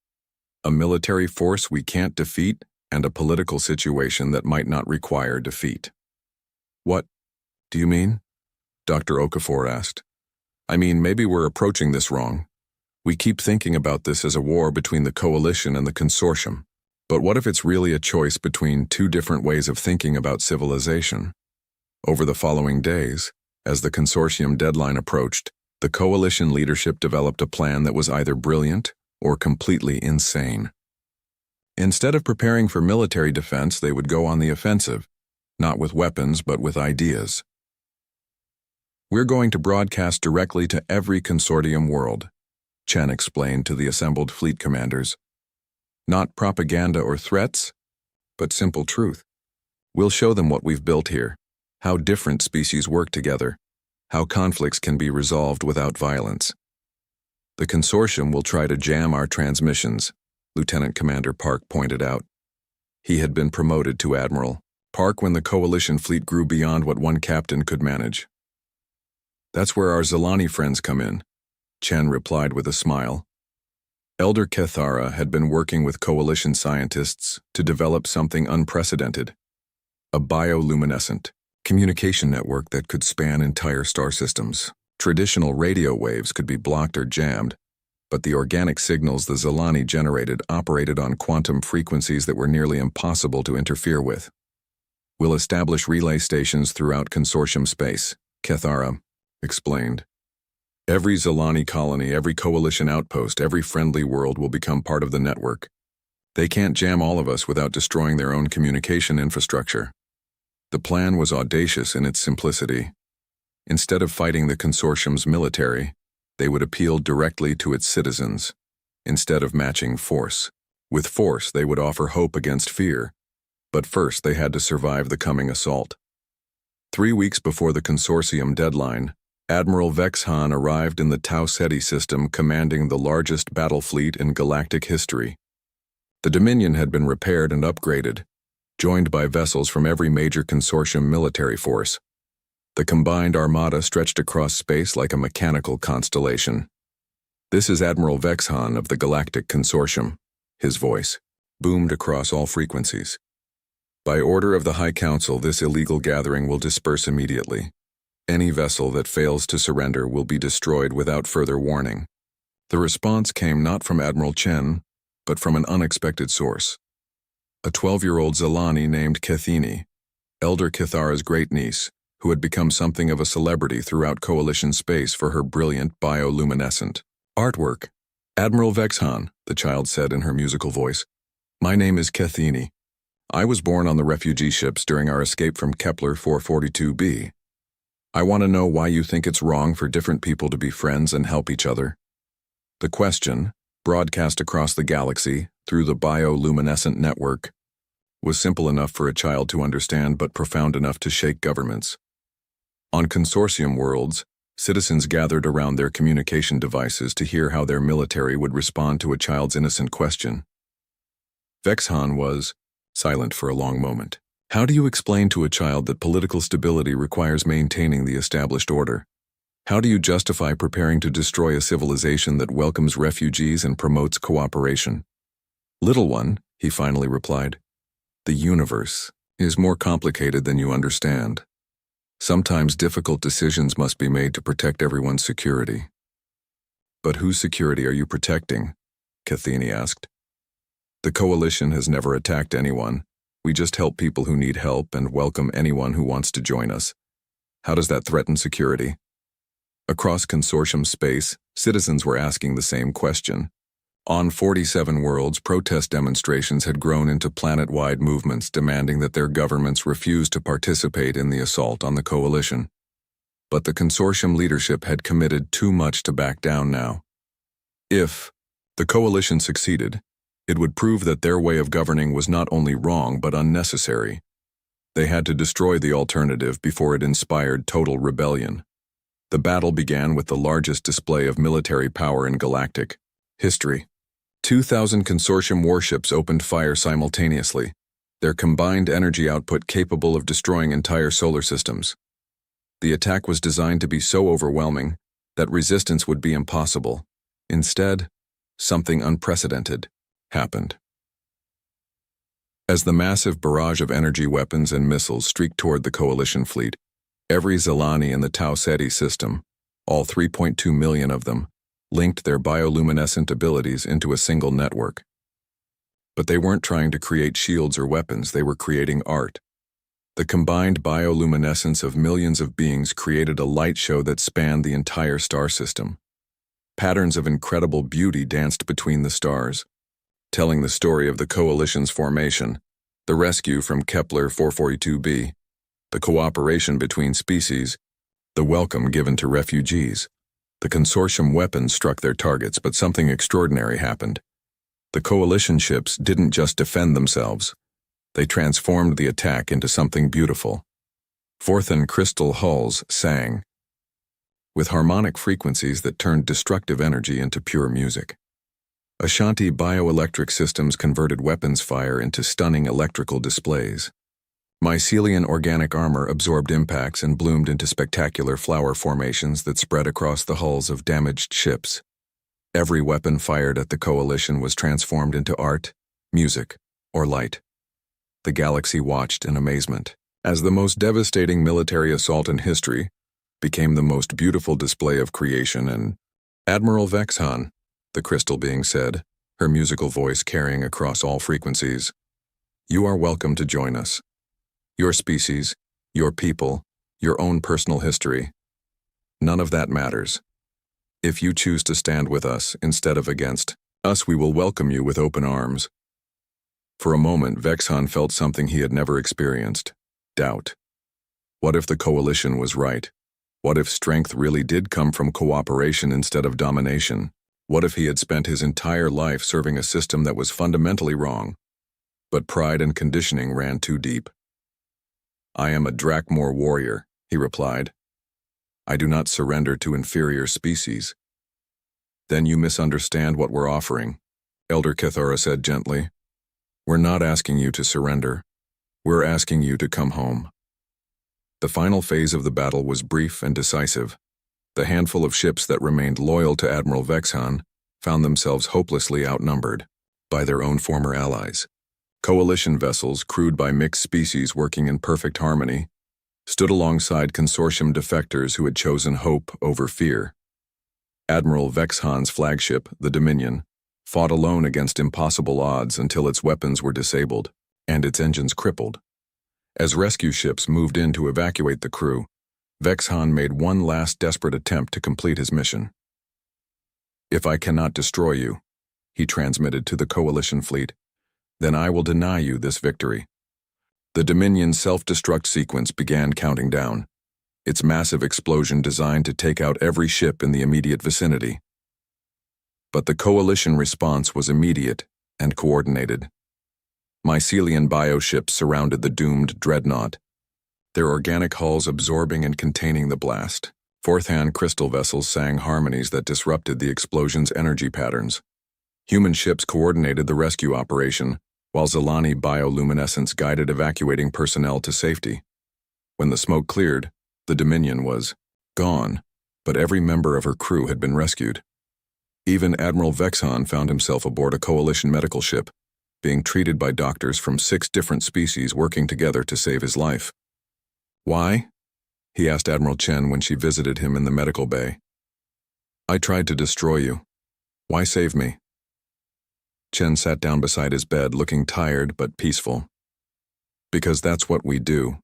A military force we can't defeat, and a political situation that might not require defeat." "What do you mean?" Dr. Okafor asked. "I mean, maybe we're approaching this wrong. We keep thinking about this as a war between the coalition and the consortium. But what if it's really a choice between two different ways of thinking about civilization?" Over the following days, as the consortium deadline approached, the coalition leadership developed a plan that was either brilliant or completely insane. Instead of preparing for military defense, they would go on the offensive, not with weapons but with ideas. "We're going to broadcast directly to every consortium world," Chen explained to the assembled fleet commanders. "Not propaganda or threats, but simple truth. We'll show them what we've built here, how different species work together, how conflicts can be resolved without violence. The consortium will try to jam our transmissions," Lieutenant Commander Park pointed out. He had been promoted to Admiral Park when the coalition fleet grew beyond what one captain could manage. "That's where our Zilani friends come in," Chen replied with a smile. Elder Kethara had been working with coalition scientists to develop something unprecedented, a bioluminescent communication network that could span entire star systems. Traditional radio waves could be blocked or jammed, but the organic signals the Zilani generated operated on quantum frequencies that were nearly impossible to interfere with. "We'll establish relay stations throughout consortium space," Kethara explained. "Every Zilani colony, every coalition outpost, every friendly world will become part of the network. They can't jam all of us without destroying their own communication infrastructure." The plan was audacious in its simplicity. Instead of fighting the consortium's military, they would appeal directly to its citizens, instead of matching force. With force, they would offer hope against fear, but first they had to survive the coming assault. 3 weeks before the consortium deadline, Admiral Vexhan arrived in the Tau Ceti system commanding the largest battle fleet in galactic history. The Dominion had been repaired and upgraded, joined by vessels from every major consortium military force. The combined armada stretched across space like a mechanical constellation. "This is Admiral Vexhan of the Galactic Consortium," his voice boomed across all frequencies. "By order of the High Council, this illegal gathering will disperse immediately. Any vessel that fails to surrender will be destroyed without further warning." The response came not from Admiral Chen, but from an unexpected source. A 12-year-old Zilani named Kethini, Elder Kithara's great-niece, who had become something of a celebrity throughout coalition space for her brilliant bioluminescent artwork. "Admiral Vexhan," the child said in her musical voice, "my name is Kethini. I was born on the refugee ships during our escape from Kepler 442b. I want to know why you think it's wrong for different people to be friends and help each other. The question, broadcast across the galaxy through the bioluminescent network, was simple enough for a child to understand but profound enough to shake governments. On consortium worlds, citizens gathered around their communication devices to hear how their military would respond to a child's innocent question. Vexhan was silent for a long moment. How do you explain to a child that political stability requires maintaining the established order? How do you justify preparing to destroy a civilization that welcomes refugees and promotes cooperation? Little one, he finally replied, the universe is more complicated than you understand. Sometimes difficult decisions must be made to protect everyone's security. But whose security are you protecting? Cathene asked. The coalition has never attacked anyone. We just help people who need help and welcome anyone who wants to join us. How does that threaten security? Across consortium space, citizens were asking the same question. On 47 worlds, protest demonstrations had grown into planet-wide movements demanding that their governments refuse to participate in the assault on the coalition. But the consortium leadership had committed too much to back down now. If the coalition succeeded, it would prove that their way of governing was not only wrong but unnecessary. They had to destroy the alternative before it inspired total rebellion. The battle began with the largest display of military power in galactic history. 2,000 consortium warships opened fire simultaneously, their combined energy output capable of destroying entire solar systems. The attack was designed to be so overwhelming that resistance would be impossible. Instead, something unprecedented happened. As the massive barrage of energy weapons and missiles streaked toward the coalition fleet, every Zelani in the Tau Ceti system, all 3.2 million of them, linked their bioluminescent abilities into a single network. But they weren't trying to create shields or weapons, they were creating art. The combined bioluminescence of millions of beings created a light show that spanned the entire star system. Patterns of incredible beauty danced between the stars, telling the story of the coalition's formation, the rescue from Kepler 442b, the cooperation between species, the welcome given to refugees. The consortium weapons struck their targets, but something extraordinary happened. The coalition ships didn't just defend themselves. They transformed the attack into something beautiful. Forthan crystal hulls sang, with harmonic frequencies that turned destructive energy into pure music. Ashanti bioelectric systems converted weapons fire into stunning electrical displays. Mycelian organic armor absorbed impacts and bloomed into spectacular flower formations that spread across the hulls of damaged ships. Every weapon fired at the coalition was transformed into art, music, or light. The galaxy watched in amazement, as the most devastating military assault in history became the most beautiful display of creation. And Admiral Vexhan, the crystal being said, her musical voice carrying across all frequencies, you are welcome to join us. Your species, your people, your own personal history. None of that matters. If you choose to stand with us instead of against us, we will welcome you with open arms. For a moment, Vexhan felt something he had never experienced: doubt. What if the coalition was right? What if strength really did come from cooperation instead of domination? What if he had spent his entire life serving a system that was fundamentally wrong? But pride and conditioning ran too deep. I am a Drakmor warrior, he replied. I do not surrender to inferior species. Then you misunderstand what we're offering, Elder Kithara said gently. We're not asking you to surrender. We're asking you to come home. The final phase of the battle was brief and decisive. The handful of ships that remained loyal to Admiral Vexhan found themselves hopelessly outnumbered by their own former allies. Coalition vessels, crewed by mixed species working in perfect harmony, stood alongside consortium defectors who had chosen hope over fear. Admiral Vexhan's flagship, the Dominion, fought alone against impossible odds until its weapons were disabled and its engines crippled. As rescue ships moved in to evacuate the crew, Vexhan made one last desperate attempt to complete his mission. If I cannot destroy you, he transmitted to the coalition fleet, then I will deny you this victory. The Dominion's self-destruct sequence began counting down, its massive explosion designed to take out every ship in the immediate vicinity. But the Coalition response was immediate and coordinated. Mycelian bioships surrounded the doomed dreadnought, their organic hulls absorbing and containing the blast. Fourth-hand crystal vessels sang harmonies that disrupted the explosion's energy patterns. Human ships coordinated the rescue operation, while Zalani bioluminescence guided evacuating personnel to safety. When the smoke cleared, the Dominion was gone, but every member of her crew had been rescued. Even Admiral Vexhan found himself aboard a Coalition medical ship, being treated by doctors from 6 different species working together to save his life. "Why?" he asked Admiral Chen when she visited him in the medical bay. "I tried to destroy you. Why save me?" Chen sat down beside his bed, looking tired but peaceful. "Because that's what we do.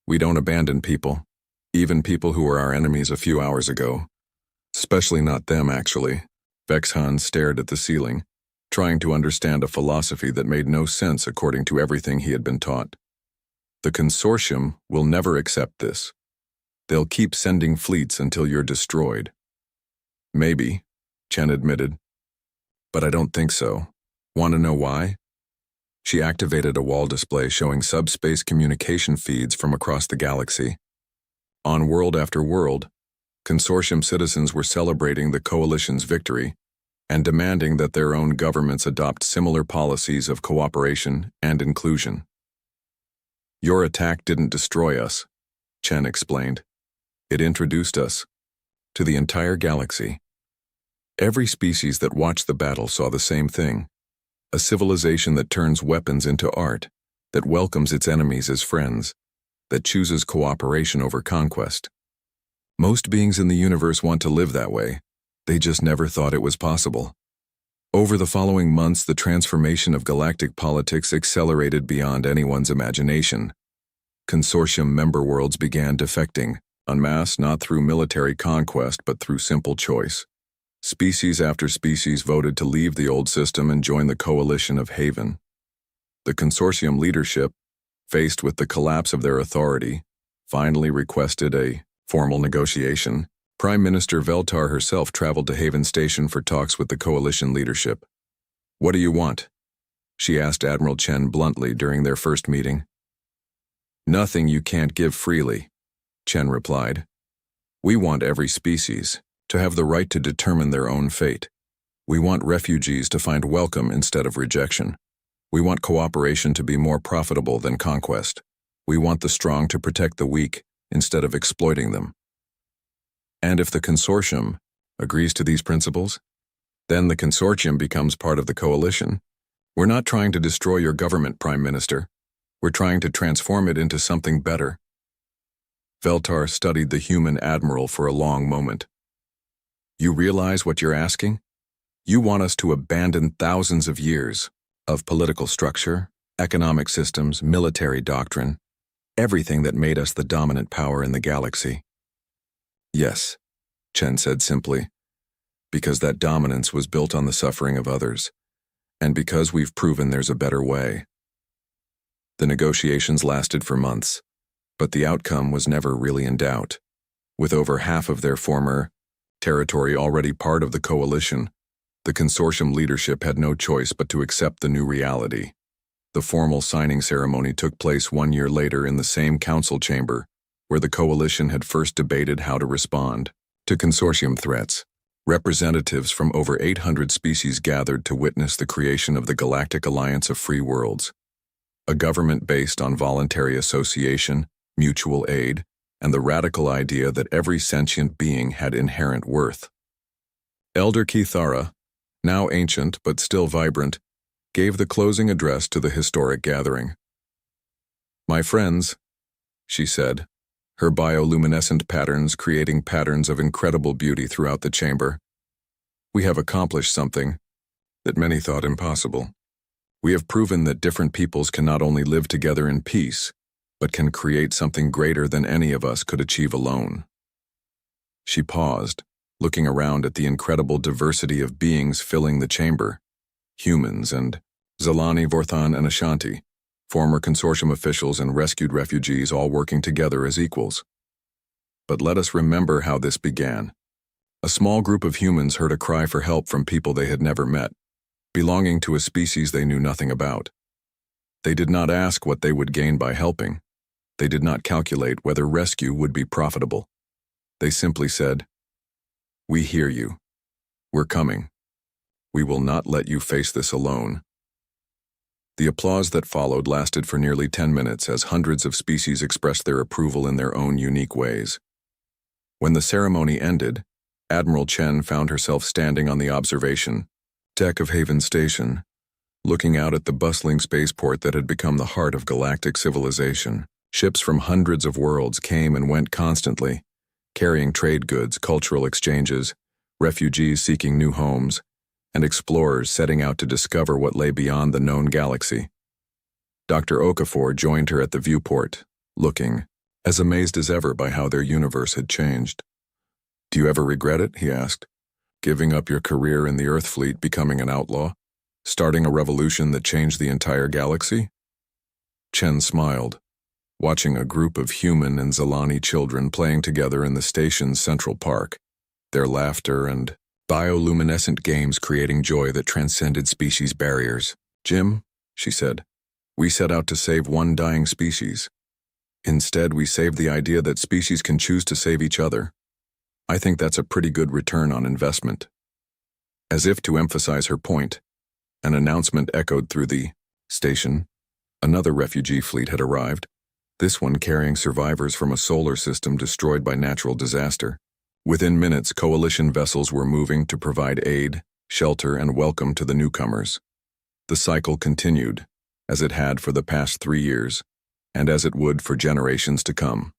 We don't abandon people, even people who were our enemies a few hours ago. Especially not them, actually." Vexhan stared at the ceiling, trying to understand a philosophy that made no sense according to everything he had been taught. "The Consortium will never accept this. They'll keep sending fleets until you're destroyed." "Maybe," Chen admitted. "But I don't think so. Want to know why?" She activated a wall display showing subspace communication feeds from across the galaxy. On world after world, Consortium citizens were celebrating the Coalition's victory and demanding that their own governments adopt similar policies of cooperation and inclusion. "Your attack didn't destroy us," Chen explained. "It introduced us to the entire galaxy. Every species that watched the battle saw the same thing. A civilization that turns weapons into art, that welcomes its enemies as friends, that chooses cooperation over conquest. Most beings in the universe want to live that way. They just never thought it was possible." Over the following months, the transformation of galactic politics accelerated beyond anyone's imagination. Consortium member worlds began defecting, en masse, not through military conquest but through simple choice. Species after species voted to leave the old system and join the Coalition of Haven. The Consortium leadership, faced with the collapse of their authority, finally requested a formal negotiation. Prime Minister Veltar herself traveled to Haven Station for talks with the Coalition leadership. "What do you want?" she asked Admiral Chen bluntly during their first meeting. "Nothing you can't give freely," Chen replied. "We want every species to have the right to determine their own fate. We want refugees to find welcome instead of rejection. We want cooperation to be more profitable than conquest. We want the strong to protect the weak instead of exploiting them. And if the Consortium agrees to these principles, then the Consortium becomes part of the Coalition. We're not trying to destroy your government, Prime Minister. We're trying to transform it into something better." Veltar studied the human admiral for a long moment. "You realize what you're asking? You want us to abandon thousands of years of political structure, economic systems, military doctrine, everything that made us the dominant power in the galaxy." "Yes," Chen said simply, "because that dominance was built on the suffering of others, and because we've proven there's a better way." The negotiations lasted for months, but the outcome was never really in doubt. With over half of their former territory already part of the Coalition, the Consortium leadership had no choice but to accept the new reality. The formal signing ceremony took place 1 year later in the same council chamber where the Coalition had first debated how to respond to Consortium threats. Representatives from over 800 species gathered to witness the creation of the Galactic Alliance of Free Worlds, a government based on voluntary association, mutual aid, and the radical idea that every sentient being had inherent worth. Elder Kithara, now ancient but still vibrant, gave the closing address to the historic gathering. "My friends," she said, her bioluminescent patterns creating patterns of incredible beauty throughout the chamber, "we have accomplished something that many thought impossible. We have proven that different peoples can not only live together in peace, but can create something greater than any of us could achieve alone." She paused, looking around at the incredible diversity of beings filling the chamber, humans and Zalani, Vorthan, and Ashanti, former consortium officials and rescued refugees all working together as equals. But let us remember how this began. A small group of humans heard a cry for help from people they had never met, belonging to a species they knew nothing about. They did not ask what they would gain by helping. They did not calculate whether rescue would be profitable. They simply said, "We hear you. We're coming. We will not let you face this alone." The applause that followed lasted for nearly 10 minutes as hundreds of species expressed their approval in their own unique ways. When the ceremony ended, Admiral Chen found herself standing on the observation deck of Haven Station, looking out at the bustling spaceport that had become the heart of galactic civilization. Ships from hundreds of worlds came and went constantly, carrying trade goods, cultural exchanges, refugees seeking new homes, and explorers setting out to discover what lay beyond the known galaxy. Dr. Okafor joined her at the viewport, looking as amazed as ever by how their universe had changed. "Do you ever regret it?" he asked. "Giving up your career in the Earth fleet, becoming an outlaw? Starting a revolution that changed the entire galaxy?" Chen smiled, watching a group of human and Zalani children playing together in the station's central park, their laughter and bioluminescent games creating joy that transcended species barriers. "Jim," she said, "we set out to save one dying species. Instead, we saved the idea that species can choose to save each other. I think that's a pretty good return on investment." As if to emphasize her point, an announcement echoed through the station. Another refugee fleet had arrived, this one carrying survivors from a solar system destroyed by natural disaster. Within minutes, coalition vessels were moving to provide aid, shelter, and welcome to the newcomers. The cycle continued, as it had for the past 3 years, and as it would for generations to come.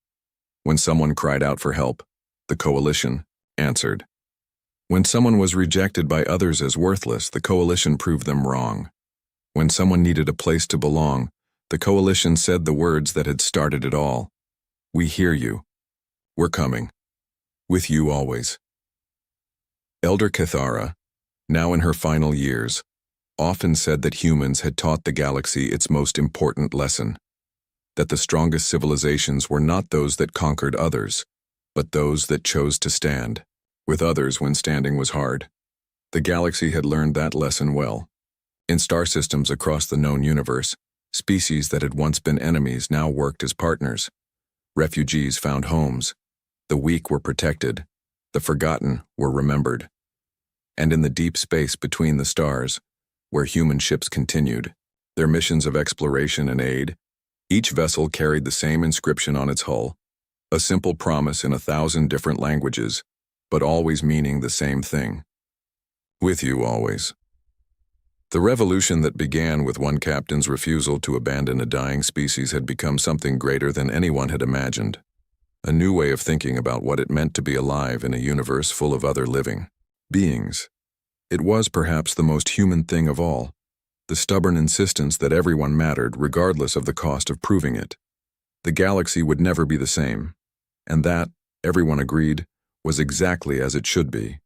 When someone cried out for help, the coalition answered. When someone was rejected by others as worthless, the coalition proved them wrong. When someone needed a place to belong, the coalition said the words that had started it all. "We hear you. We're coming. With you always." Elder Kithara, now in her final years, often said that humans had taught the galaxy its most important lesson, that the strongest civilizations were not those that conquered others, but those that chose to stand with others when standing was hard. The galaxy had learned that lesson well. In star systems across the known universe, species that had once been enemies now worked as partners. Refugees found homes. The weak were protected. The forgotten were remembered. And in the deep space between the stars, where human ships continued their missions of exploration and aid, each vessel carried the same inscription on its hull, a simple promise in 1,000 different languages, but always meaning the same thing. With you always. The revolution that began with one captain's refusal to abandon a dying species had become something greater than anyone had imagined. A new way of thinking about what it meant to be alive in a universe full of other living beings. It was perhaps the most human thing of all, the stubborn insistence that everyone mattered regardless of the cost of proving it. The galaxy would never be the same, and that, everyone agreed, was exactly as it should be.